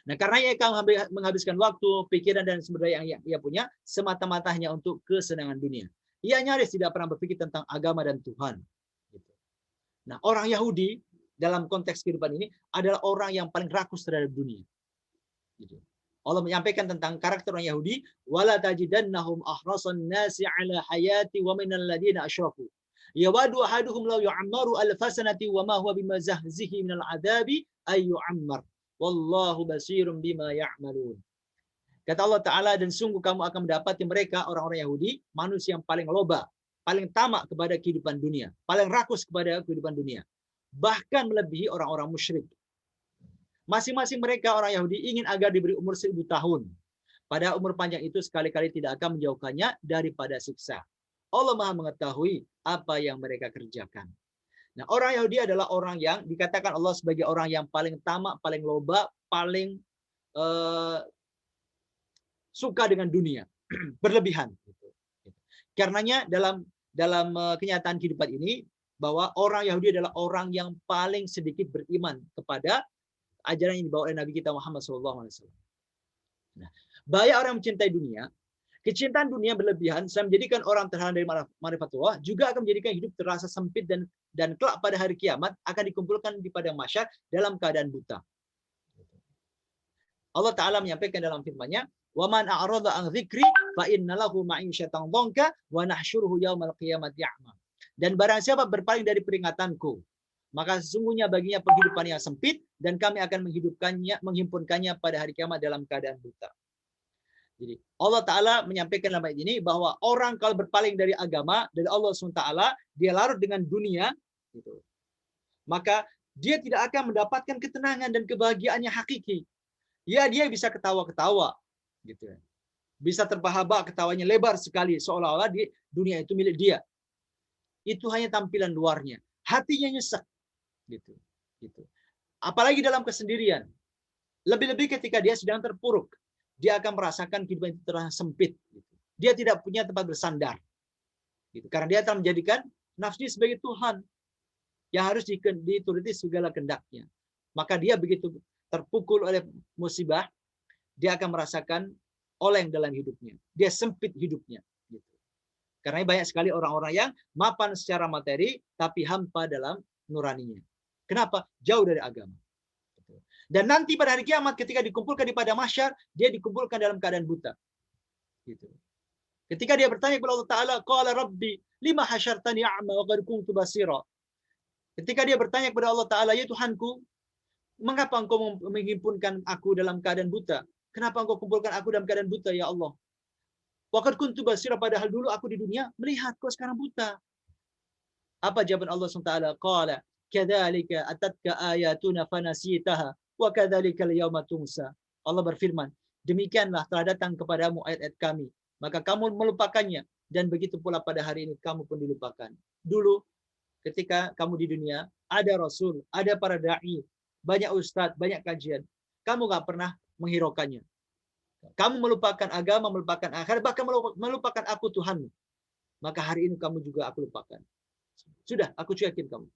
C: Nah, karena ia akan menghabiskan waktu, pikiran, dan sumber daya yang ia punya, semata-mata hanya untuk kesenangan dunia. Ia nyaris tidak pernah berpikir tentang agama dan Tuhan. Nah, orang Yahudi, dalam konteks kehidupan ini adalah orang yang paling rakus terhadap dunia. Allah menyampaikan tentang karakter orang Yahudi, wala tajidannahum ahrasan nasi ala hayati wa minal ladina asyraku yawadu ahaduhum law yu'ammaru alfasanati wa ma huwa bimazahzihi minal adabi ay yu'ammar wallahu basirun bima ya'malun. Kata Allah Ta'ala, dan sungguh kamu akan mendapati mereka orang-orang Yahudi manusia yang paling loba, paling tamak kepada kehidupan dunia, paling rakus kepada kehidupan dunia, bahkan melebihi orang-orang musyrik. Masing-masing mereka orang Yahudi ingin agar diberi umur 1000 tahun. Pada umur panjang itu sekali-kali tidak akan menjauhkannya daripada siksa. Allah Maha mengetahui apa yang mereka kerjakan. Nah, orang Yahudi adalah orang yang dikatakan Allah sebagai orang yang paling tamak, paling loba, paling suka dengan dunia, berlebihan. Karenanya dalam kenyataan kehidupan ini, bahwa orang Yahudi adalah orang yang paling sedikit beriman kepada ajaran yang dibawa oleh Nabi kita Muhammad SAW. Nah, bahaya orang mencintai dunia, kecintaan dunia berlebihan selain menjadikan orang terhalang dari ma'rifatullah, juga akan menjadikan hidup terasa sempit dan kelak pada hari kiamat akan dikumpulkan di padang mahsyar dalam keadaan buta. Allah Ta'ala menyampaikan dalam firman-Nya, wa man a'rada an dzikri fa innalahu ma'isyatan dhanka wa nahsyuruhu yaumal qiyamati a'ma. Dan barang siapa berpaling dari peringatanku, maka sesungguhnya baginya penghidupan yang sempit, dan kami akan menghimpunkannya pada hari kiamat dalam keadaan buta. Jadi Allah Ta'ala menyampaikan dalam ayat ini bahwa orang kalau berpaling dari agama, dari Allah SWT, dia larut dengan dunia, gitu, maka dia tidak akan mendapatkan ketenangan dan kebahagiaan yang hakiki. Ya, dia bisa ketawa-ketawa, gitu, bisa terbahak-bahak, ketawanya lebar sekali, seolah-olah di dunia itu milik dia. Itu hanya tampilan luarnya, hatinya nyesek, gitu. Apalagi dalam kesendirian, lebih-lebih ketika dia sedang terpuruk, dia akan merasakan kehidupan itu terasa sempit. Gitu. Dia tidak punya tempat bersandar, gitu. Karena dia telah menjadikan nafsunya sebagai Tuhan yang harus dituruti segala kehendaknya. Maka dia begitu terpukul oleh musibah, dia akan merasakan oleng dalam hidupnya. Dia sempit hidupnya. Karena banyak sekali orang-orang yang mapan secara materi, tapi hampa dalam nuraninya. Kenapa? Jauh dari agama. Dan nanti pada hari kiamat ketika dikumpulkan di padang mahsyar, dia dikumpulkan dalam keadaan buta. Gitu. Ketika dia bertanya kepada Allah Ta'ala, qala rabbi lima hasyartani a'ma wa qad kuntu basira. Ketika dia bertanya kepada Allah Ta'ala, ya Tuhanku, mengapa engkau menghimpunkan aku dalam keadaan buta? Kenapa engkau kumpulkan aku dalam keadaan buta, ya Allah? Waqad kuntu basira, padahal dulu aku di dunia melihat, kau sekarang buta. Apa jawaban Allah SWT? Qala kadzalika atatka ayatuna fanasitaha wa kadzalikal yauma tunsa. Allah berfirman, Demikianlah telah datang kepadamu ayat-ayat kami, maka kamu melupakannya, dan begitu pula pada hari ini kamu pun dilupakan. Dulu ketika kamu di dunia, ada Rasul, ada para da'i, banyak ustadz, banyak kajian. Kamu nggak pernah menghiraukannya. Kamu melupakan agama, melupakan akhirat, bahkan melupakan aku Tuhanmu. Maka hari ini kamu juga aku lupakan. Sudah, aku cuekin kamu.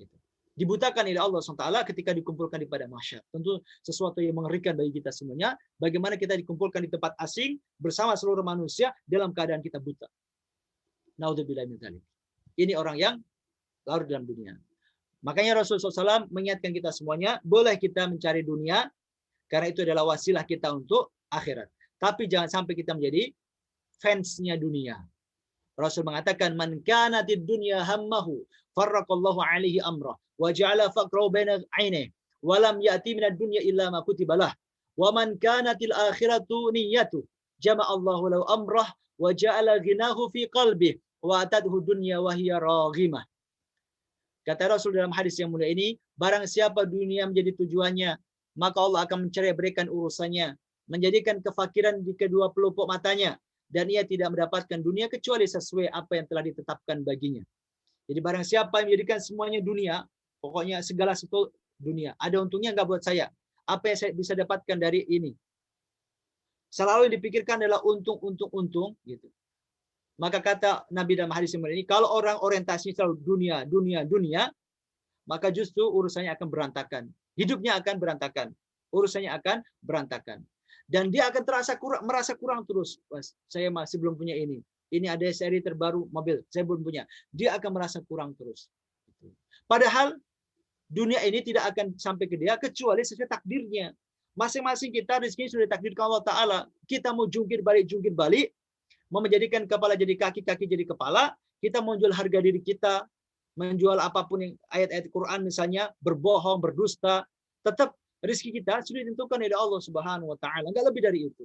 C: Gitu. Dibutakan oleh Allah SWT ketika dikumpulkan di padang mahsyar. Tentu sesuatu yang mengerikan bagi kita semuanya. Bagaimana kita dikumpulkan di tempat asing bersama seluruh manusia dalam keadaan kita buta. Naudzubillah min dzalik. Ini orang yang larut dalam dunia. Makanya Rasulullah SAW mengingatkan kita semuanya, boleh kita mencari dunia, karena itu adalah wasilah kita untuk akhirat. Tapi jangan sampai kita menjadi fansnya dunia. Rasul mengatakan, man kanatid dunya hammahu, farraqallahu alaihi amrah, wa ja'ala faqrahu baina 'ainaihi, wa lam ya'ti minad dunya illa ma kutibalah. Wa man kanatil akhiratu niyyatu, jama'allahu lahu amrah, wa ja'ala ghinahu fi qalbihi, wa atadhu dunya wa hiya raghimah. Kata Rasul dalam hadis yang mulia ini, barang siapa dunia menjadi tujuannya, maka Allah akan mencerai berikan urusannya, menjadikan kefakiran di kedua pelupuk matanya, dan ia tidak mendapatkan dunia kecuali sesuai apa yang telah ditetapkan baginya. Jadi barang siapa yang menjadikan semuanya dunia, pokoknya segala sesuatu dunia, ada untungnya nggak buat saya? Apa yang saya bisa dapatkan dari ini? Selalu yang dipikirkan adalah untung, gitu. Maka kata Nabi dalam hadis yang ini, kalau orang orientasinya selalu dunia, maka justru urusannya akan berantakan. Hidupnya akan berantakan. Urusannya akan berantakan. Dan dia akan merasa kurang terus. Saya masih belum punya ini. Ini ada seri terbaru mobil, saya belum punya. Dia akan merasa kurang terus. Padahal dunia ini tidak akan sampai ke dia kecuali sesuai takdirnya. Masing-masing kita rezeki sudah ditakdirkan Allah Ta'ala. Kita mau jungkir balik, mau menjadikan kepala jadi kaki, kaki jadi kepala, kita mau jual harga diri kita, menjual apapun yang ayat-ayat Quran misalnya, berbohong, berdusta, tetap rezeki kita sudah ditentukan oleh Allah Subhanahu wa taala, enggak lebih dari itu.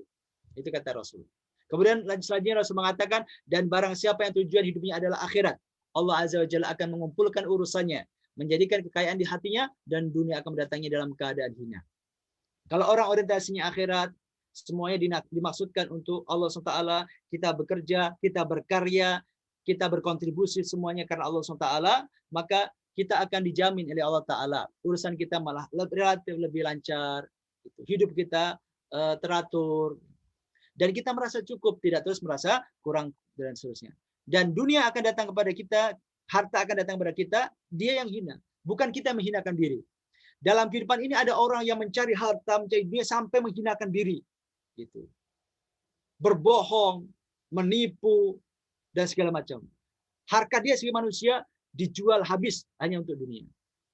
C: Itu kata Rasul. Kemudian selanjutnya Rasul mengatakan, dan barang siapa yang tujuan hidupnya adalah akhirat, Allah Azza wa Jalla akan mengumpulkan urusannya, menjadikan kekayaan di hatinya, dan dunia akan mendatangi dalam keadaan hina. Kalau orang orientasinya akhirat, semuanya dimaksudkan untuk Allah SWT, kita bekerja, kita berkarya, kita berkontribusi semuanya karena Allah SWT, maka kita akan dijamin oleh Allah Ta'ala. Urusan kita malah relatif lebih lancar, hidup kita teratur, dan kita merasa cukup, tidak terus merasa kurang, dan seterusnya. Dan dunia akan datang kepada kita, harta akan datang kepada kita, dia yang hina. Bukan kita menghinakan diri. Dalam kehidupan ini ada orang yang mencari harta, mencari dunia sampai menghinakan diri. Gitu. Berbohong, menipu, dan segala macam. Harga dia sebagai manusia dijual habis hanya untuk dunia.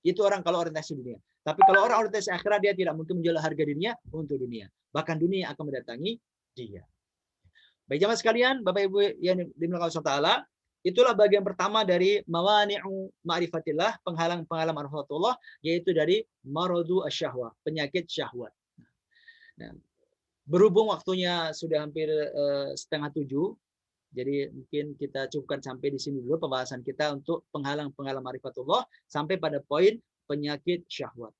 C: Itu orang kalau orientasi dunia. Tapi kalau orang orientasi akhirat, dia tidak mungkin menjual harga dirinya untuk dunia. Bahkan dunia akan mendatangi dia. Baik jamaah sekalian, Bapak Ibu yang dimuliakan Allah Ta'ala, itulah bagian pertama dari mawani'u ma'rifatillah, penghalang-penghalang ma'rifatullah, yaitu dari maradu asyahwah, penyakit syahwat. Nah, berhubung waktunya sudah hampir 6:30, jadi mungkin kita cukupkan sampai di sini dulu pembahasan kita untuk penghalang-penghalang ma'rifatullah sampai pada poin penyakit syahwat.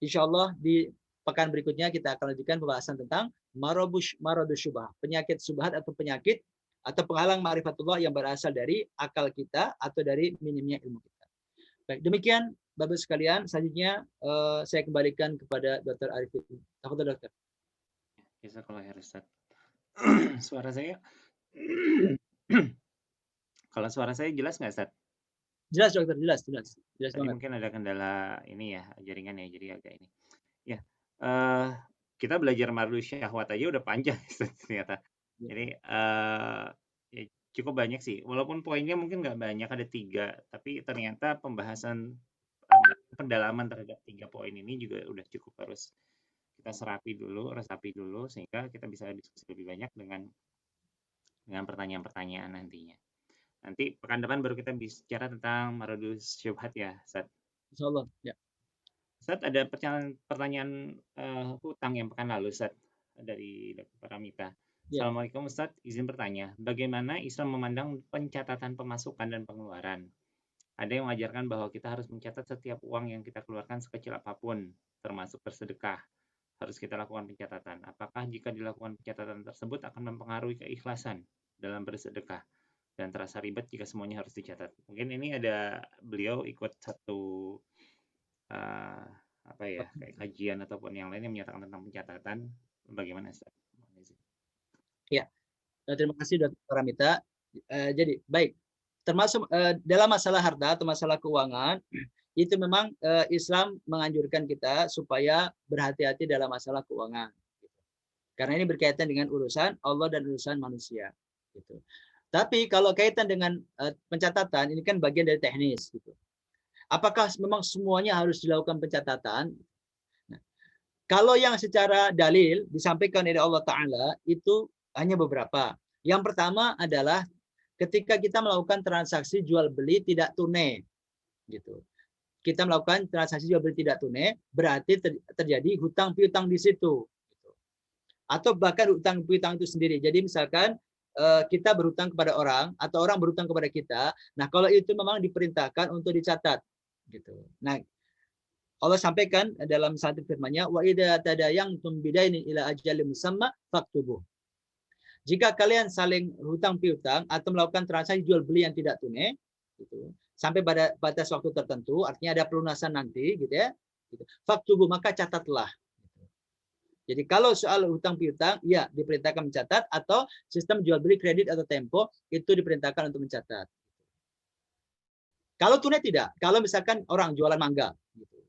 C: Insya Allah di pekan berikutnya kita akan lanjutkan pembahasan tentang maradu syubhat, penyakit syubhat atau penyakit atau penghalang ma'rifatullah yang berasal dari akal kita atau dari minimnya ilmu kita. Baik, demikian Bapak sekalian, selanjutnya saya kembalikan kepada Dr. Arifin. Tafadhol Dokter.
B: Jazakallah khair Ustaz. Suara saya kalau suara saya jelas nggak, Ustaz?
C: Jelas Dokter, jelas
B: Tadi
C: banget.
B: mungkin ada kendala ini ya, jaringan ya, jadi agak ini. Ya, kita belajar maradu syahwat aja udah panjang ternyata. Jadi ya, cukup banyak sih. Walaupun poinnya mungkin nggak banyak, ada 3, tapi ternyata pembahasan pendalaman terhadap 3 poin ini juga udah cukup harus kita resapi dulu sehingga kita bisa diskusi lebih banyak dengan pertanyaan-pertanyaan nantinya. Nanti pekan depan baru kita bicara tentang maradu syubhat ya, Ustaz.
C: Insyaallah, ya.
B: Ustaz, ada pertanyaan hutang yang pekan lalu, Ustaz, dari Dr. Paramita. Ya. Assalamualaikum Ustaz, izin bertanya, bagaimana Islam memandang pencatatan pemasukan dan pengeluaran? Ada yang mengajarkan bahwa kita harus mencatat setiap uang yang kita keluarkan sekecil apapun, termasuk bersedekah. harus kita lakukan pencatatan. Apakah jika dilakukan pencatatan tersebut akan mempengaruhi keikhlasan dalam bersedekah dan terasa ribet jika semuanya harus dicatat? Mungkin ini ada beliau ikut satu apa ya, kayak kajian ataupun yang lain yang menyatakan tentang pencatatan. Bagaimana, Ustaz?
C: Ya, terima kasih Dr. Paramita. Jadi baik, termasuk dalam masalah harta atau masalah keuangan itu memang Islam menganjurkan kita supaya berhati-hati dalam masalah keuangan. Karena ini berkaitan dengan urusan Allah dan urusan manusia. Gitu. Tapi kalau kaitan dengan pencatatan, ini kan bagian dari teknis. Gitu. Apakah memang semuanya harus dilakukan pencatatan? Nah, kalau yang secara dalil disampaikan oleh Allah Ta'ala itu hanya beberapa. Yang pertama adalah ketika kita melakukan transaksi jual beli tidak tunai. Gitu. Kita melakukan transaksi jual beli tidak tunai, berarti terjadi hutang piutang di situ. Atau bahkan hutang piutang itu sendiri. Jadi misalkan kita berhutang kepada orang atau orang berhutang kepada kita. Nah, kalau itu memang diperintahkan untuk dicatat. Gitu. Nah, Allah sampaikan dalam satu firman-Nya, wa idza tadayyantum bidainin ila ajalin musamma faktubuh. Jika kalian saling hutang piutang atau melakukan transaksi jual beli yang tidak tunai, gitu, sampai pada batas waktu tertentu, artinya ada pelunasan nanti, gitu ya. Gitu. Faktubuh, maka catatlah. Gitu. Jadi kalau soal hutang piutang, ya diperintahkan mencatat, atau sistem jual beli kredit atau tempo itu diperintahkan untuk mencatat. Kalau tunai tidak, kalau misalkan orang jualan mangga, gitu.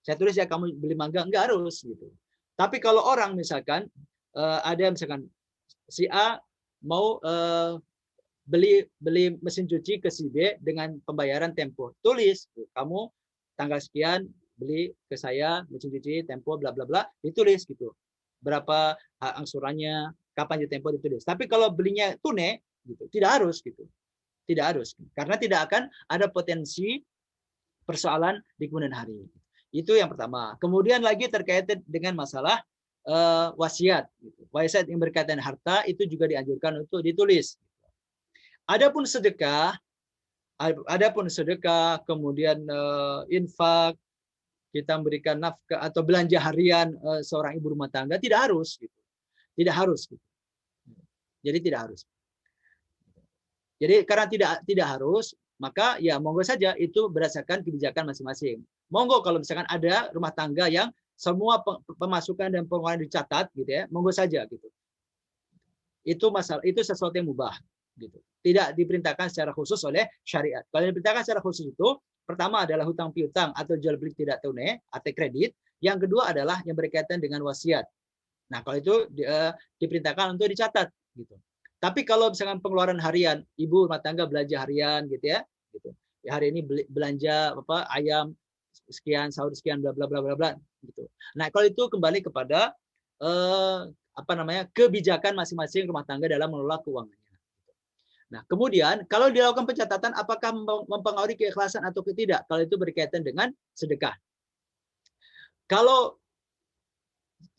C: Saya tulis ya kamu beli mangga, enggak harus, gitu. Tapi kalau orang misalkan ada misalkan si A mau beli mesin cuci ke si B dengan pembayaran tempo. Tulis, kamu tanggal sekian beli ke saya mesin cuci tempo bla bla bla, ditulis gitu. Berapa angsurannya, kapan di tempo ditulis. Tapi kalau belinya tunai gitu, tidak harus gitu. Tidak harus. Karena tidak akan ada potensi persoalan di kemudian hari. Itu yang pertama. Kemudian lagi terkait dengan masalah wasiat. Wasiat yang berkaitan harta itu juga dianjurkan untuk ditulis. Adapun sedekah, kemudian infak, kita memberikan nafkah atau belanja harian seorang ibu rumah tangga tidak harus, gitu. Tidak harus. Gitu. Jadi tidak harus. Jadi karena tidak harus, maka ya monggo saja itu berdasarkan kebijakan masing-masing. Monggo kalau misalkan ada rumah tangga yang semua pemasukan dan pengeluaran dicatat, gitu ya, monggo saja gitu. Itu masalah, itu sesuatu yang mubah. Gitu. Tidak diperintahkan secara khusus oleh syariat. Kalau diperintahkan secara khusus itu, pertama adalah hutang piutang atau jual beli tidak tunai atau kredit. Yang kedua adalah yang berkaitan dengan wasiat. Nah, kalau itu diperintahkan untuk dicatat. Gitu. Tapi kalau misalkan pengeluaran harian, ibu rumah tangga belanja harian, gitu ya, gitu. Ya, hari ini belanja apa ayam sekian, sahur sekian, bla bla bla bla bla, gitu. Nah, kalau itu kembali kepada kebijakan masing-masing rumah tangga dalam mengelola keuangannya. Nah, kemudian kalau dilakukan pencatatan apakah mempengaruhi keikhlasan atau tidak? Kalau itu berkaitan dengan sedekah. Kalau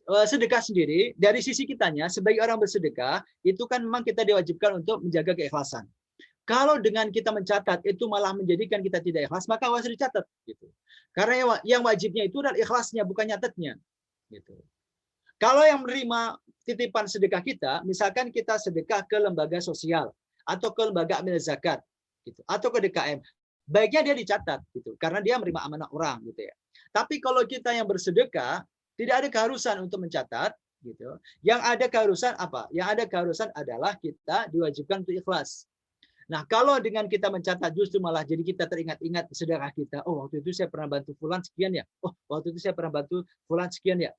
C: sedekah sendiri dari sisi kitanya sebagai orang bersedekah itu kan memang kita diwajibkan untuk menjaga keikhlasan. Kalau dengan kita mencatat itu malah menjadikan kita tidak ikhlas, maka harus dicatat gitu. Karena yang wajibnya itu adalah ikhlasnya bukan nyatetnya gitu. Kalau yang menerima titipan sedekah kita, misalkan kita sedekah ke lembaga sosial atau ke lembaga amil zakat gitu atau ke DKM, baiknya dia dicatat gitu karena dia menerima amanah orang gitu ya. Tapi kalau kita yang bersedekah tidak ada keharusan untuk mencatat gitu. Yang ada keharusan apa? Yang ada keharusan adalah kita diwajibkan untuk ikhlas. Nah, kalau dengan kita mencatat justru malah jadi kita teringat-ingat sedekah kita. Oh, waktu itu saya pernah bantu fulan sekian ya. Oh, waktu itu saya pernah bantu fulan sekian ya.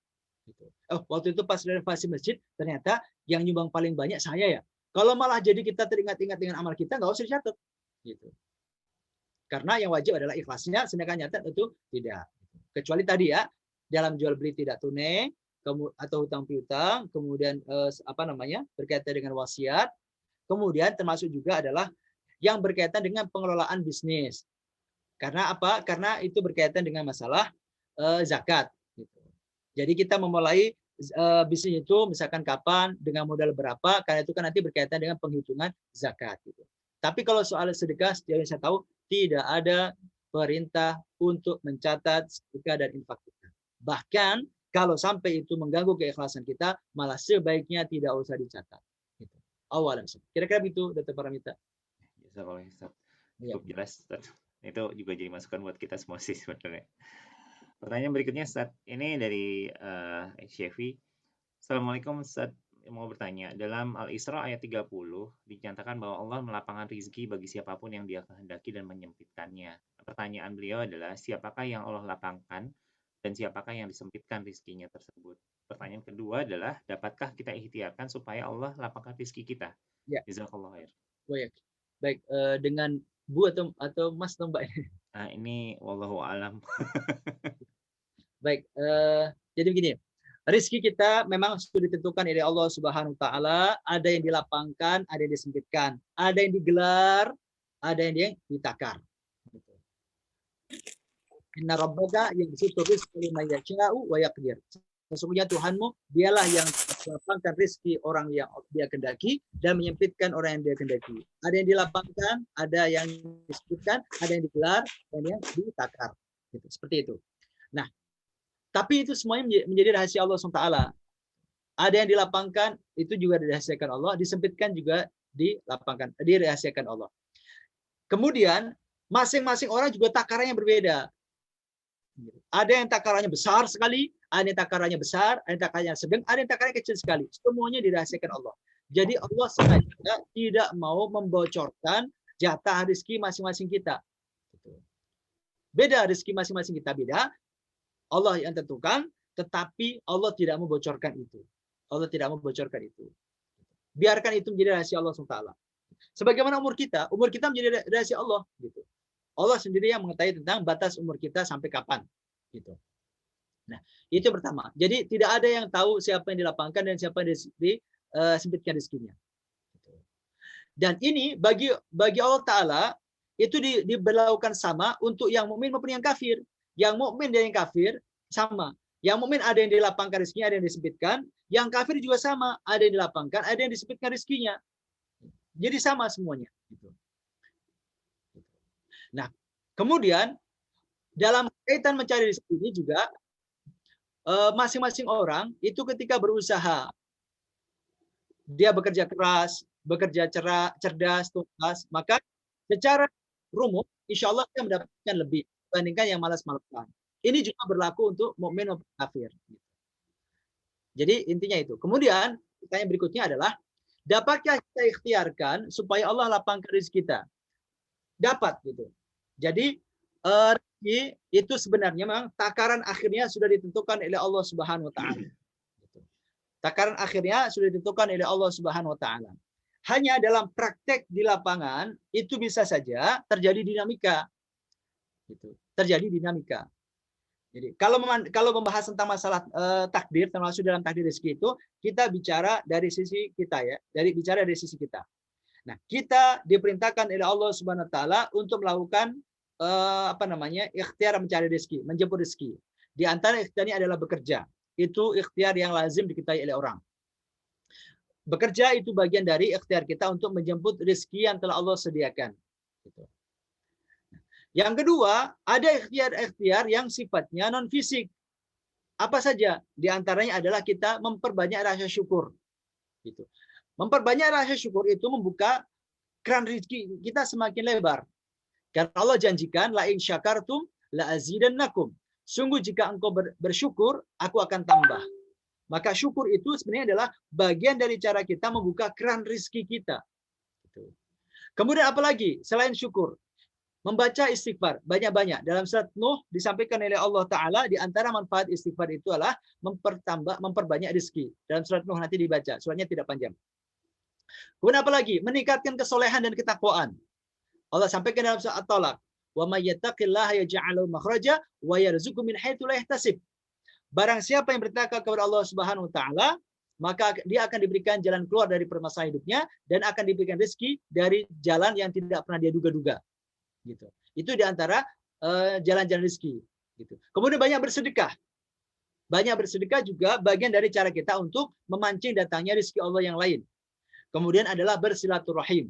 C: Gitu. Oh, waktu itu pas renovasi masjid ternyata yang nyumbang paling banyak saya ya. Kalau malah jadi kita teringat-ingat dengan amal kita, nggak usah dicatat. Gitu. Karena yang wajib adalah ikhlasnya, sedangkan nyatat itu tidak. Kecuali tadi ya, dalam jual beli tidak tunai, atau hutang piutang, kemudian berkaitan dengan wasiat, kemudian termasuk juga adalah yang berkaitan dengan pengelolaan bisnis. Karena apa? Karena itu berkaitan dengan masalah zakat. Gitu. Jadi kita memulai bisnis itu misalkan kapan, dengan modal berapa, karena itu kan nanti berkaitan dengan penghitungan zakat. Gitu. Tapi kalau soal sedekah, yang saya tahu tidak ada perintah untuk mencatat sedekah dan infak kita. Bahkan Kalau sampai itu mengganggu keikhlasan kita, malah sebaiknya tidak usah dicatat. Gitu. Awalan. Kira-kira itu, Dr. Paramita.
B: Cukup jelas, Ustaz. Itu juga jadi masukan buat kita semua sih sebenarnya. Pertanyaan berikutnya, Ustaz. Ini dari Chevy. Assalamualaikum, Ustaz. Mau bertanya, dalam Al-Isra ayat 30 dinyatakan bahwa Allah melapangkan rizki bagi siapapun yang Dia kehendaki dan menyempitkannya. Pertanyaan beliau adalah, siapakah yang Allah lapangkan dan siapakah yang disempitkan rizkinya tersebut? Pertanyaan kedua adalah, dapatkah kita ikhtiarkan supaya Allah lapangkan rizki kita?
C: Ya.
B: Jazakallah khair.
C: Baik, dengan Bu atau Mas atau Mbak?
B: Nah, ini wallahu alam.
C: Baik, jadi begini. Rizki kita memang sudah ditentukan oleh Allah Subhanahu wa taala, ada yang dilapangkan, ada yang disempitkan, ada yang digelar, ada yang ditakar. Inna rabbaka yabsutu rizqa liman yasha'u wa yaqdir. Sesungguhnya Tuhanmu, dialah yang melapangkan rizki orang yang Dia kehendaki dan menyempitkan orang yang Dia kehendaki. Ada yang dilapangkan, ada yang disempitkan, ada yang digelar, dan yang ditakar. Gitu, seperti itu. Nah, tapi itu semuanya menjadi rahasia Allah SWT. Ada yang dilapangkan, itu juga dirahasiakan Allah, disempitkan juga dirahasiakan Allah. Kemudian, masing-masing orang juga takarannya berbeda. Ada yang takarannya besar sekali, ada yang takarannya besar, ada yang takarannya sedang, ada yang takarannya kecil sekali. Semuanya dirahasiakan Allah. Jadi Allah sengaja tidak mau membocorkan jatah rezeki masing-masing kita. Beda rezeki masing-masing kita, beda. Allah yang tentukan, tetapi Allah tidak membocorkan itu. Allah tidak membocorkan itu. Biarkan itu menjadi rahasia Allah SWT. Sebagaimana umur kita menjadi rahasia Allah. Gitu. Allah sendiri yang mengetahui tentang batas umur kita sampai kapan. Gitu. Nah, itu pertama. Jadi tidak ada yang tahu siapa yang dilapangkan dan siapa yang disempitkan rezekinya. Dan ini bagi Allah Ta'ala itu diberlakukan sama untuk yang mukmin maupun yang kafir. Yang mukmin dan yang kafir sama. Yang mukmin ada yang dilapangkan rezekinya, ada yang disempitkan. Yang kafir juga sama, ada yang dilapangkan, ada yang disempitkan rezekinya. Jadi sama semuanya. Gitu. Nah, kemudian dalam kaitan mencari rezeki ini juga masing-masing orang itu ketika berusaha, dia bekerja keras, bekerja cerdas, tuntas, maka secara umum insya Allah dia mendapatkan lebih dibandingkan yang malas-malasan. Ini juga berlaku untuk mukmin maupun kafir. Jadi intinya itu. Kemudian pertanyaan berikutnya adalah, dapatkah kita ikhtiarkan supaya Allah lapangkan rezeki kita? Dapat gitu. Jadi rezeki itu sebenarnya memang takaran akhirnya sudah ditentukan oleh Allah Subhanahu wa taala. Takaran akhirnya sudah ditentukan oleh Allah Subhanahu wa taala. Hanya dalam praktek di lapangan itu bisa saja terjadi dinamika. Gitu. Terjadi dinamika. Jadi kalau membahas tentang masalah takdir, termasuk dalam takdir rezeki itu, kita bicara dari sisi kita ya, bicara dari sisi kita. Nah, kita diperintahkan oleh Allah Subhanahu wa taala untuk melakukan ikhtiar mencari rezeki, menjemput rezeki. Di antara ikhtiar ini adalah bekerja. Itu ikhtiar yang lazim diketahui oleh orang. Bekerja itu bagian dari ikhtiar kita untuk menjemput rezeki yang telah Allah sediakan. Gitu. Yang kedua, ada ikhtiar yang sifatnya non fisik. Apa saja? Di antaranya adalah kita memperbanyak rasa syukur. Gitu. Memperbanyak rasa syukur itu membuka keran rezeki kita semakin lebar. Karena Allah janjikan, la in syakartum la azidannakum. Sungguh jika engkau bersyukur, aku akan tambah. Maka syukur itu sebenarnya adalah bagian dari cara kita membuka keran rezeki kita. Kemudian apalagi selain syukur? Membaca istighfar banyak-banyak. Dalam surat Nuh disampaikan oleh Allah Ta'ala, di antara manfaat istighfar itu adalah memperbanyak rezeki. Dalam surat Nuh nanti dibaca, suratnya tidak panjang. Kemudian apalagi? Meningkatkan kesolehan dan ketakwaan. Allah sampaikan dalam surat At-Talaq, wa may yattaqillaha yaj'al lahu makhraja wa yarzuqhu min haitsu la yahtasib. Barang siapa yang bertakwa kepada Allah Subhanahu wa taala, maka dia akan diberikan jalan keluar dari permasalahan hidupnya dan akan diberikan rezeki dari jalan yang tidak pernah dia duga-duga. Gitu. Itu di antara jalan-jalan rezeki. Gitu. Kemudian banyak bersedekah. Banyak bersedekah juga bagian dari cara kita untuk memancing datangnya rezeki Allah yang lain. Kemudian adalah bersilaturahim.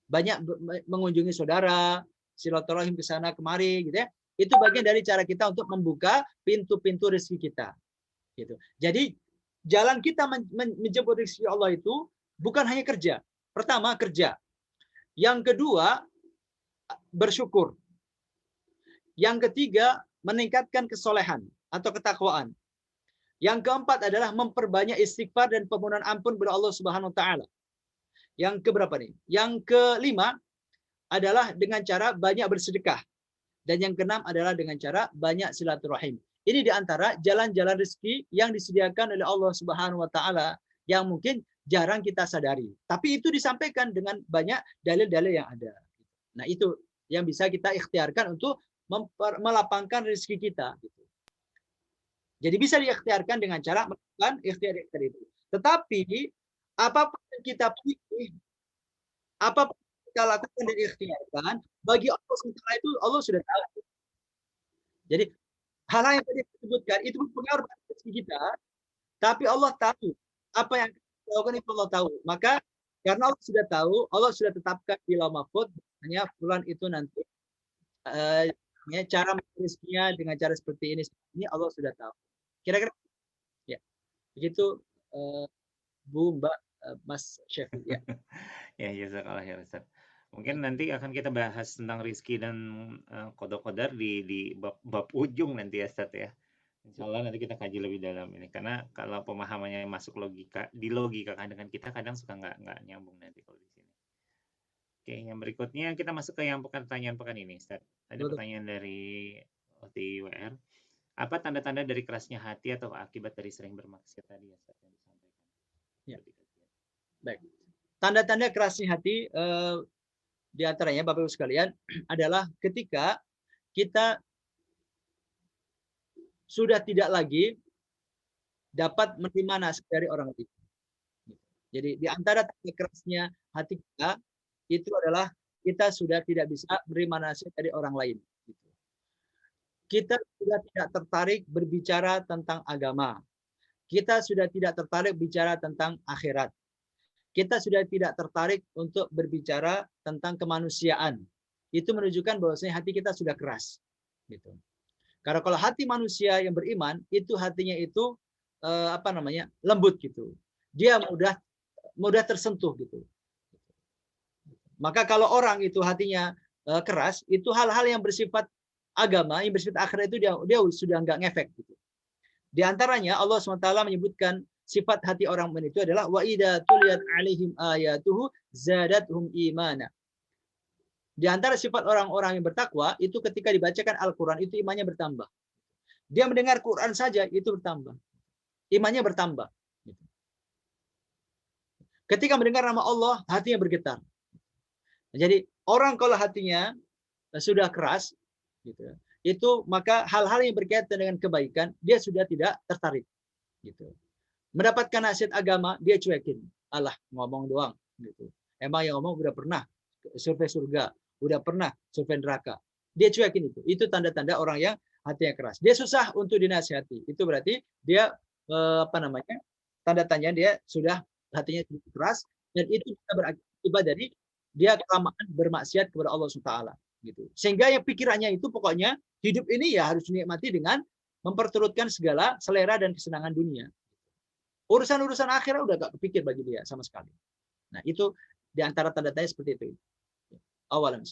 C: Banyak mengunjungi saudara, silaturahim ke sana kemari gitu ya. Itu bagian dari cara kita untuk membuka pintu-pintu rezeki kita. Gitu. Jadi jalan kita menjemput rezeki Allah itu bukan hanya kerja. Pertama kerja. Yang kedua bersyukur. Yang ketiga meningkatkan kesolehan atau ketakwaan. Yang keempat adalah memperbanyak istighfar dan permohonan ampun kepada Allah Subhanahu wa taala. Yang keberapa nih? Yang kelima adalah dengan cara banyak bersedekah. Dan yang keenam adalah dengan cara banyak silaturahim. Ini diantara jalan-jalan rezeki yang disediakan oleh Allah Subhanahu wa taala yang mungkin jarang kita sadari. Tapi itu disampaikan dengan banyak dalil-dalil yang ada. Nah, itu yang bisa kita ikhtiarkan untuk melapangkan rezeki kita. Jadi bisa diikhtiarkan dengan cara melakukan ikhtiar-ikhtiar itu. Tetapi apapun yang kita pilih, apapun yang kita lakukan dan ikhtiarkan, bagi Allah SWT itu Allah sudah tahu. Jadi hal-hal yang tadi disebutkan itu berpengaruh pada rezeki kita, tapi Allah tahu apa yang kita lakukan itu Allah tahu. Maka karena Allah sudah tahu, Allah sudah tetapkan di lauh mahfuz, hanya bulan itu nanti cara rezekinya dengan cara seperti ini Allah sudah tahu. Kira-kira ya begitu Bu, Mbak, Mas Chef ya.
B: Ya, jazakallah ya Ustaz. Mungkin nanti akan kita bahas tentang rizki dan qada-qadar di bab ujung nanti ya Ustaz ya. Insya Allah nanti kita kaji lebih dalam ini, karena kalau pemahamannya masuk dilogikakan dengan kita kadang suka nggak nyambung nanti kalau di sini. Oke, yang berikutnya kita masuk ke yang pertanyaan pekan ini Ustaz. Ada pertanyaan dari OTWR. Apa tanda-tanda dari kerasnya hati atau akibat dari sering bermaksiat tadi ya Ustaz yang disampaikan? Ya.
C: Baik. Tanda-tanda kerasnya hati di antaranya Bapak Ibu sekalian adalah ketika kita sudah tidak lagi dapat menerima nasihat dari orang lain. Jadi di antara tanda kerasnya hati kita itu adalah kita sudah tidak bisa menerima nasihat dari orang lain. Kita sudah tidak tertarik berbicara tentang agama. Kita sudah tidak tertarik bicara tentang akhirat. Kita sudah tidak tertarik untuk berbicara tentang kemanusiaan. Itu menunjukkan bahwasanya hati kita sudah keras. Gitu. Karena kalau hati manusia yang beriman, itu hatinya itu lembut gitu. Dia mudah tersentuh gitu. Maka kalau orang itu hatinya keras, itu hal-hal yang bersifat agama, yang bersifat akhirat itu dia sudah nggak ngefek gitu. Di antaranya Allah SWT menyebutkan sifat hati orang mukmin itu adalah wa idza tuliyat alaihim ayatuhu zadatuhum imana. Di antara sifat orang-orang yang bertakwa itu ketika dibacakan Al-Qur'an itu imannya bertambah. Dia mendengar Quran saja itu bertambah. Imannya bertambah. Ketika mendengar nama Allah, hatinya bergetar. Jadi orang kalau hatinya sudah keras gitu, itu maka hal-hal yang berkaitan dengan kebaikan dia sudah tidak tertarik gitu. Mendapatkan nasihat agama dia cuekin, alah ngomong doang gitu. Emang yang ngomong udah pernah survei surga, udah pernah survei neraka, dia cuekin itu. Itu tanda-tanda orang yang hatinya keras. Dia susah untuk dinasihati. Itu berarti dia tanda tanya dia sudah hatinya keras, dan itu bisa berakibat dari dia kelamaan bermaksiat kepada Allah SWT. Gitu. Sehingga yang pikirannya itu pokoknya hidup ini ya harus dinikmati dengan memperturutkan segala selera dan kesenangan dunia. Urusan-urusan akhirat udah gak kepikir bagi dia sama sekali. Nah itu diantara tanda-tanda seperti itu. Awalan.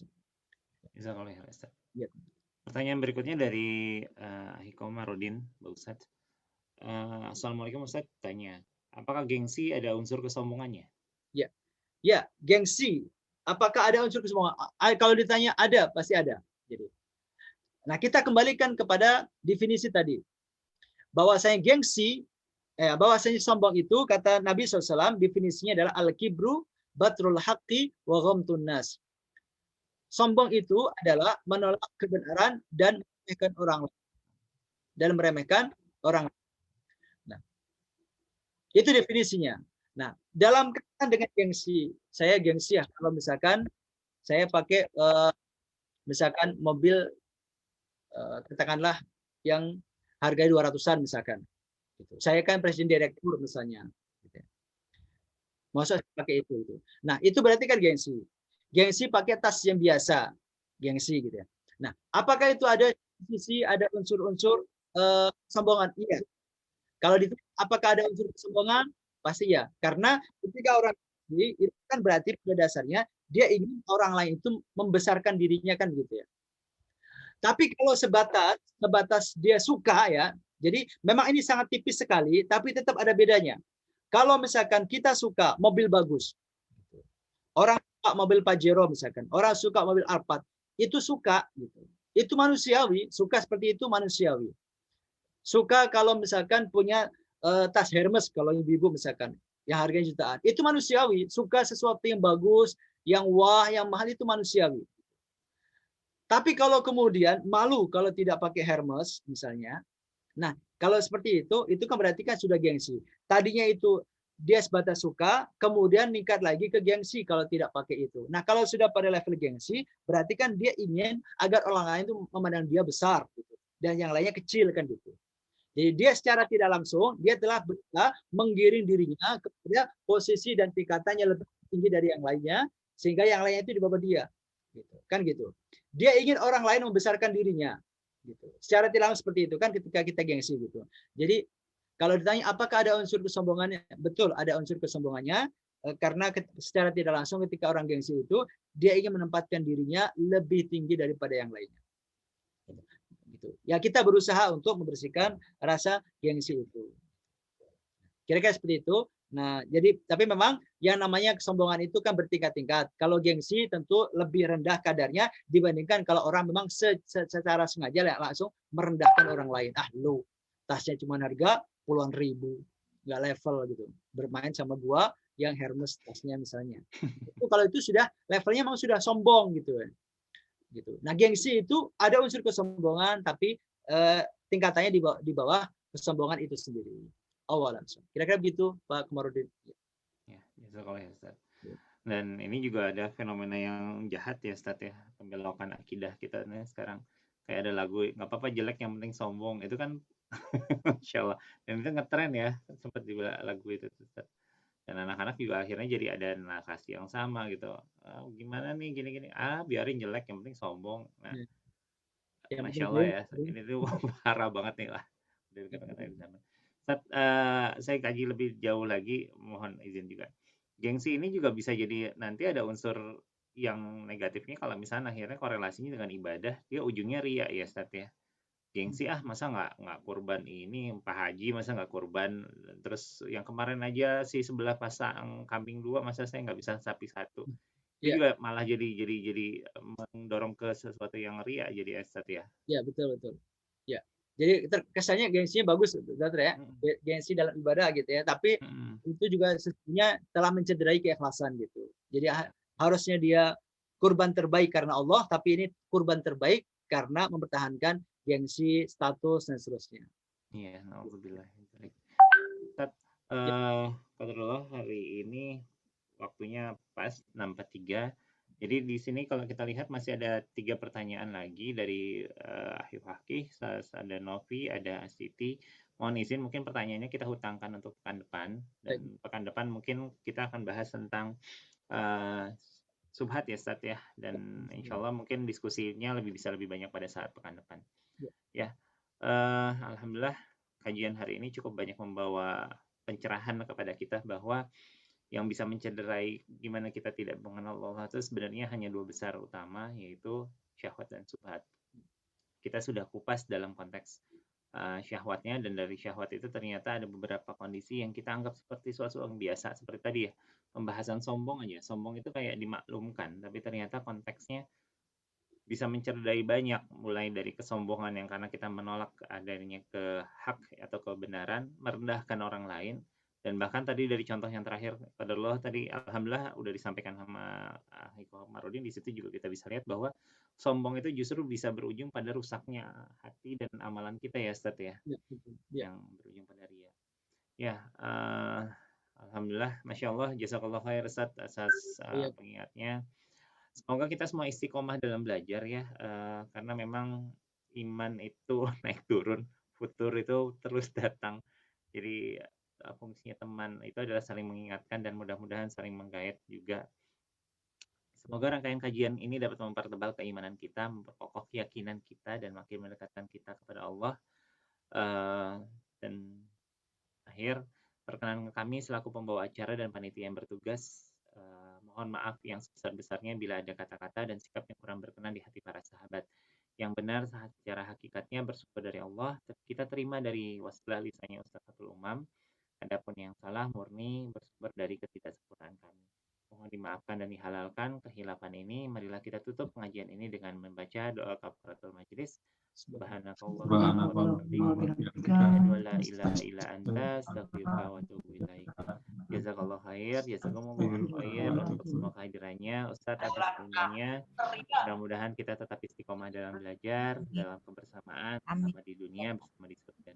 B: Ya. Pertanyaan berikutnya dari Hiko Marudin, Pak Ustadz. Assalamualaikum Ustadz, tanya, apakah gengsi ada unsur kesombongannya?
C: Ya, gengsi. Apakah ada unsur kesombongan? Kalau ditanya ada, pasti ada. Jadi, nah kita kembalikan kepada definisi tadi. Bahwasanya gengsi, bahwasanya sombong itu kata Nabi SAW definisinya adalah al-kibru batrul haqqi wa ghamtun nas. Sombong itu adalah menolak kebenaran dan meremehkan orang lain. Dan meremehkan orang lain. Nah, itu definisinya. Nah, dalam kaitan dengan gengsi, saya gengsi ya kalau misalkan saya pakai misalkan mobil katakanlah yang harganya 200-an misalkan. Gitu. Saya kan presiden direktur misalnya. Gitu. Masa pakai itu. Nah, itu berarti kan gengsi. Gengsi pakai tas yang biasa. Gengsi gitu ya. Nah, apakah itu ada sisi, ada unsur-unsur sombongan? Iya. Kalau ditanya apakah ada unsur kesombongan? Pasti ya. Karena ketika orang itu kan berarti pada dasarnya dia ingin orang lain itu membesarkan dirinya kan gitu ya. Tapi kalau sebatas dia suka ya, jadi memang ini sangat tipis sekali, tapi tetap ada bedanya. Kalau misalkan kita suka mobil bagus, orang suka mobil Pajero misalkan, orang suka mobil Alphard, itu suka gitu. Itu manusiawi, suka seperti itu manusiawi. Suka kalau misalkan punya tas Hermes kalau ibu-ibu misalkan yang harganya jutaan, itu manusiawi. Suka sesuatu yang bagus, yang wah, yang mahal itu manusiawi. Tapi kalau kemudian malu kalau tidak pakai Hermes misalnya, nah kalau seperti itu kan berarti kan sudah gengsi. Tadinya itu dia sebatas suka, kemudian meningkat lagi ke gengsi kalau tidak pakai itu. Nah kalau sudah pada level gengsi, berarti kan dia ingin agar orang lain itu memandang dia besar, gitu. Dan yang lainnya kecil kan gitu. Jadi dia secara tidak langsung dia telah menggiring dirinya kepada posisi dan tingkatannya lebih tinggi dari yang lainnya, sehingga yang lainnya itu di bawah dia. Gitu. Kan gitu. Dia ingin orang lain membesarkan dirinya. Gitu. Secara tidak langsung seperti itu kan ketika kita gengsi gitu. Jadi kalau ditanya apakah ada unsur kesombongannya, betul ada unsur kesombongannya karena secara tidak langsung ketika orang gengsi itu dia ingin menempatkan dirinya lebih tinggi daripada yang lainnya. Gitu. Ya kita berusaha untuk membersihkan rasa gengsi itu. Kira-kira seperti itu. Nah, jadi tapi memang yang namanya kesombongan itu kan bertingkat-tingkat. Kalau gengsi tentu lebih rendah kadarnya dibandingkan kalau orang memang secara sengaja langsung merendahkan orang lain. Ah, lu tasnya cuma harga puluhan ribu, nggak level gitu. Bermain sama gua yang Hermes tasnya misalnya. Itu kalau itu sudah levelnya memang sudah sombong gitu. Gitu. Nah, gengsi itu ada unsur kesombongan tapi tingkatannya di bawah kesombongan itu sendiri. Awalan. Kira-kira begitu Pak Komarudin.
B: Ya, jazakallah ya Ustaz. Dan ini juga ada fenomena yang jahat ya Ustaz ya, pembelokan akidah kita nih sekarang. Kayak ada lagu nggak apa-apa jelek yang penting sombong, itu kan Masya Allah. Dan itu ngetren ya, sempat juga lagu itu Ustaz. Dan anak-anak juga akhirnya jadi ada narasi yang sama gitu. Gimana nih gini-gini, biarin jelek yang penting sombong. Nah, Masya Allah ya, ini tuh parah banget nih lah. Dari kata-kata di zaman. Saya kaji lebih jauh lagi, mohon izin juga. Gengsi ini juga bisa jadi nanti ada unsur yang negatifnya kalau misalnya akhirnya korelasinya dengan ibadah, dia ujungnya ria ya Ustaz ya. Gengsi masa nggak kurban ini Pak Haji masa nggak kurban, terus yang kemarin aja si sebelah pasang kambing 2 masa saya nggak bisa sapi 1. Itu juga malah jadi mendorong ke sesuatu yang ria jadi Ustaz ya.
C: Ya betul. Ya. Jadi kesannya gengsinya bagus, Dokter ya. Gengsi dalam ibadah gitu ya. Tapi itu juga sesungguhnya telah mencederai keikhlasan gitu. Jadi harusnya dia kurban terbaik karena Allah, tapi ini kurban terbaik karena mempertahankan gengsi, status dan seterusnya.
B: Iya, alhamdulillah. Ustaz, qadarullah hari ini waktunya pas 6.43. Jadi di sini kalau kita lihat masih ada 3 pertanyaan lagi dari Ahif Haki, ada Novi, ada Siti. Mohon izin mungkin pertanyaannya kita hutangkan untuk pekan depan, dan pekan depan mungkin kita akan bahas tentang subhat ya Ustaz ya, dan insya Allah mungkin diskusinya bisa lebih banyak pada saat pekan depan. Ya, alhamdulillah kajian hari ini cukup banyak membawa pencerahan kepada kita bahwa yang bisa mencederai gimana kita tidak mengenal Allah itu sebenarnya hanya 2 besar utama, yaitu syahwat dan subhat. Kita sudah kupas dalam konteks syahwatnya, dan dari syahwat itu ternyata ada beberapa kondisi yang kita anggap seperti sesuatu yang biasa, seperti tadi ya, pembahasan sombong aja. Sombong itu kayak dimaklumkan, tapi ternyata konteksnya bisa mencederai banyak, mulai dari kesombongan yang karena kita menolak adanya ke hak atau kebenaran, merendahkan orang lain, dan bahkan tadi dari contoh yang terakhir qadarullah tadi alhamdulillah udah disampaikan sama Hiko Marudin, di situ juga kita bisa lihat bahwa sombong itu justru bisa berujung pada rusaknya hati dan amalan kita ya Ustaz ya. Yang berujung pada ria. Ya, alhamdulillah, Masya Allah, jazakallah khair Ustaz atas pengingatnya. Semoga kita semua istiqomah dalam belajar ya, karena memang iman itu naik turun, futur itu terus datang. Jadi fungsinya teman itu adalah saling mengingatkan dan mudah-mudahan saling menggait juga. Semoga rangkaian kajian ini dapat mempertebal keimanan kita, memperkokoh keyakinan kita, dan makin mendekatkan kita kepada Allah. Dan Akhir, perkenan kami selaku pembawa acara dan panitia yang bertugas, mohon maaf yang sebesar-besarnya bila ada kata-kata dan sikap yang kurang berkenan di hati para sahabat. Yang benar secara hakikatnya bersumber dari Allah, kita terima dari wasilah lisannya Ustaz Fatul Umam. Adapun yang salah murni bersumber dari ketidaksempurnaan kami. Mohon dimaafkan dan dihalalkan kehilafan ini. Marilah kita tutup pengajian ini dengan membaca doa kafaratul majelis. Subhanakallahumma wa bihamdika asyhadu an la ilaha illa anta astaghfiruka wa atubu ilaik. Jazakallahu khair, jazakumullahu khair untuk semua kehadirannya, Ustadz atas ilmunya. Mudah-mudahan kita tetap istiqomah dalam belajar, dalam kebersamaan, bersama di dunia, bersama di surga.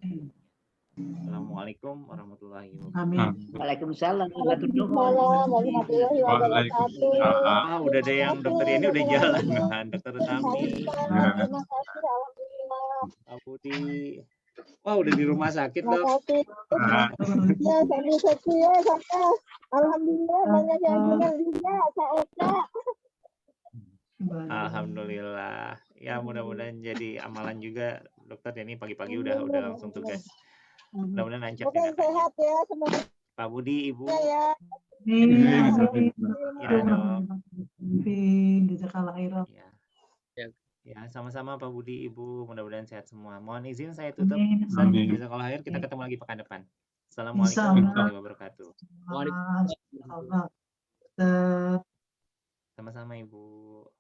B: Assalamualaikum warahmatullahi wabarakatuh.
D: Waalaikumsalam
E: warahmatullahi wabarakatuh.
B: Udah ada yang dokter ini udah jalan kan, dokter Tami.
E: Terima kasih, alhamdulillah.
B: Pak Budi. Wah, udah di rumah sakit dok.
E: Ya, sambil setia saya. Alhamdulillah banyak yang mengenalnya, saya.
B: Alhamdulillah. Ya, mudah-mudahan jadi amalan juga dokter ini pagi-pagi udah langsung tugas. Mudah-mudahan lancar
E: tindakannya. Sehat ya semoga.
B: Pak Budi, Ibu.
E: Ya.
B: Ya dong. Ya, sama-sama Pak Budi, Ibu. Mudah-mudahan sehat semua. Mohon izin saya tutup. Jazakallahu khair. Kita ketemu lagi pekan depan. Assalamualaikum warahmatullahi wabarakatuh.
C: Waalaikumsalam.
B: Sama-sama Ibu.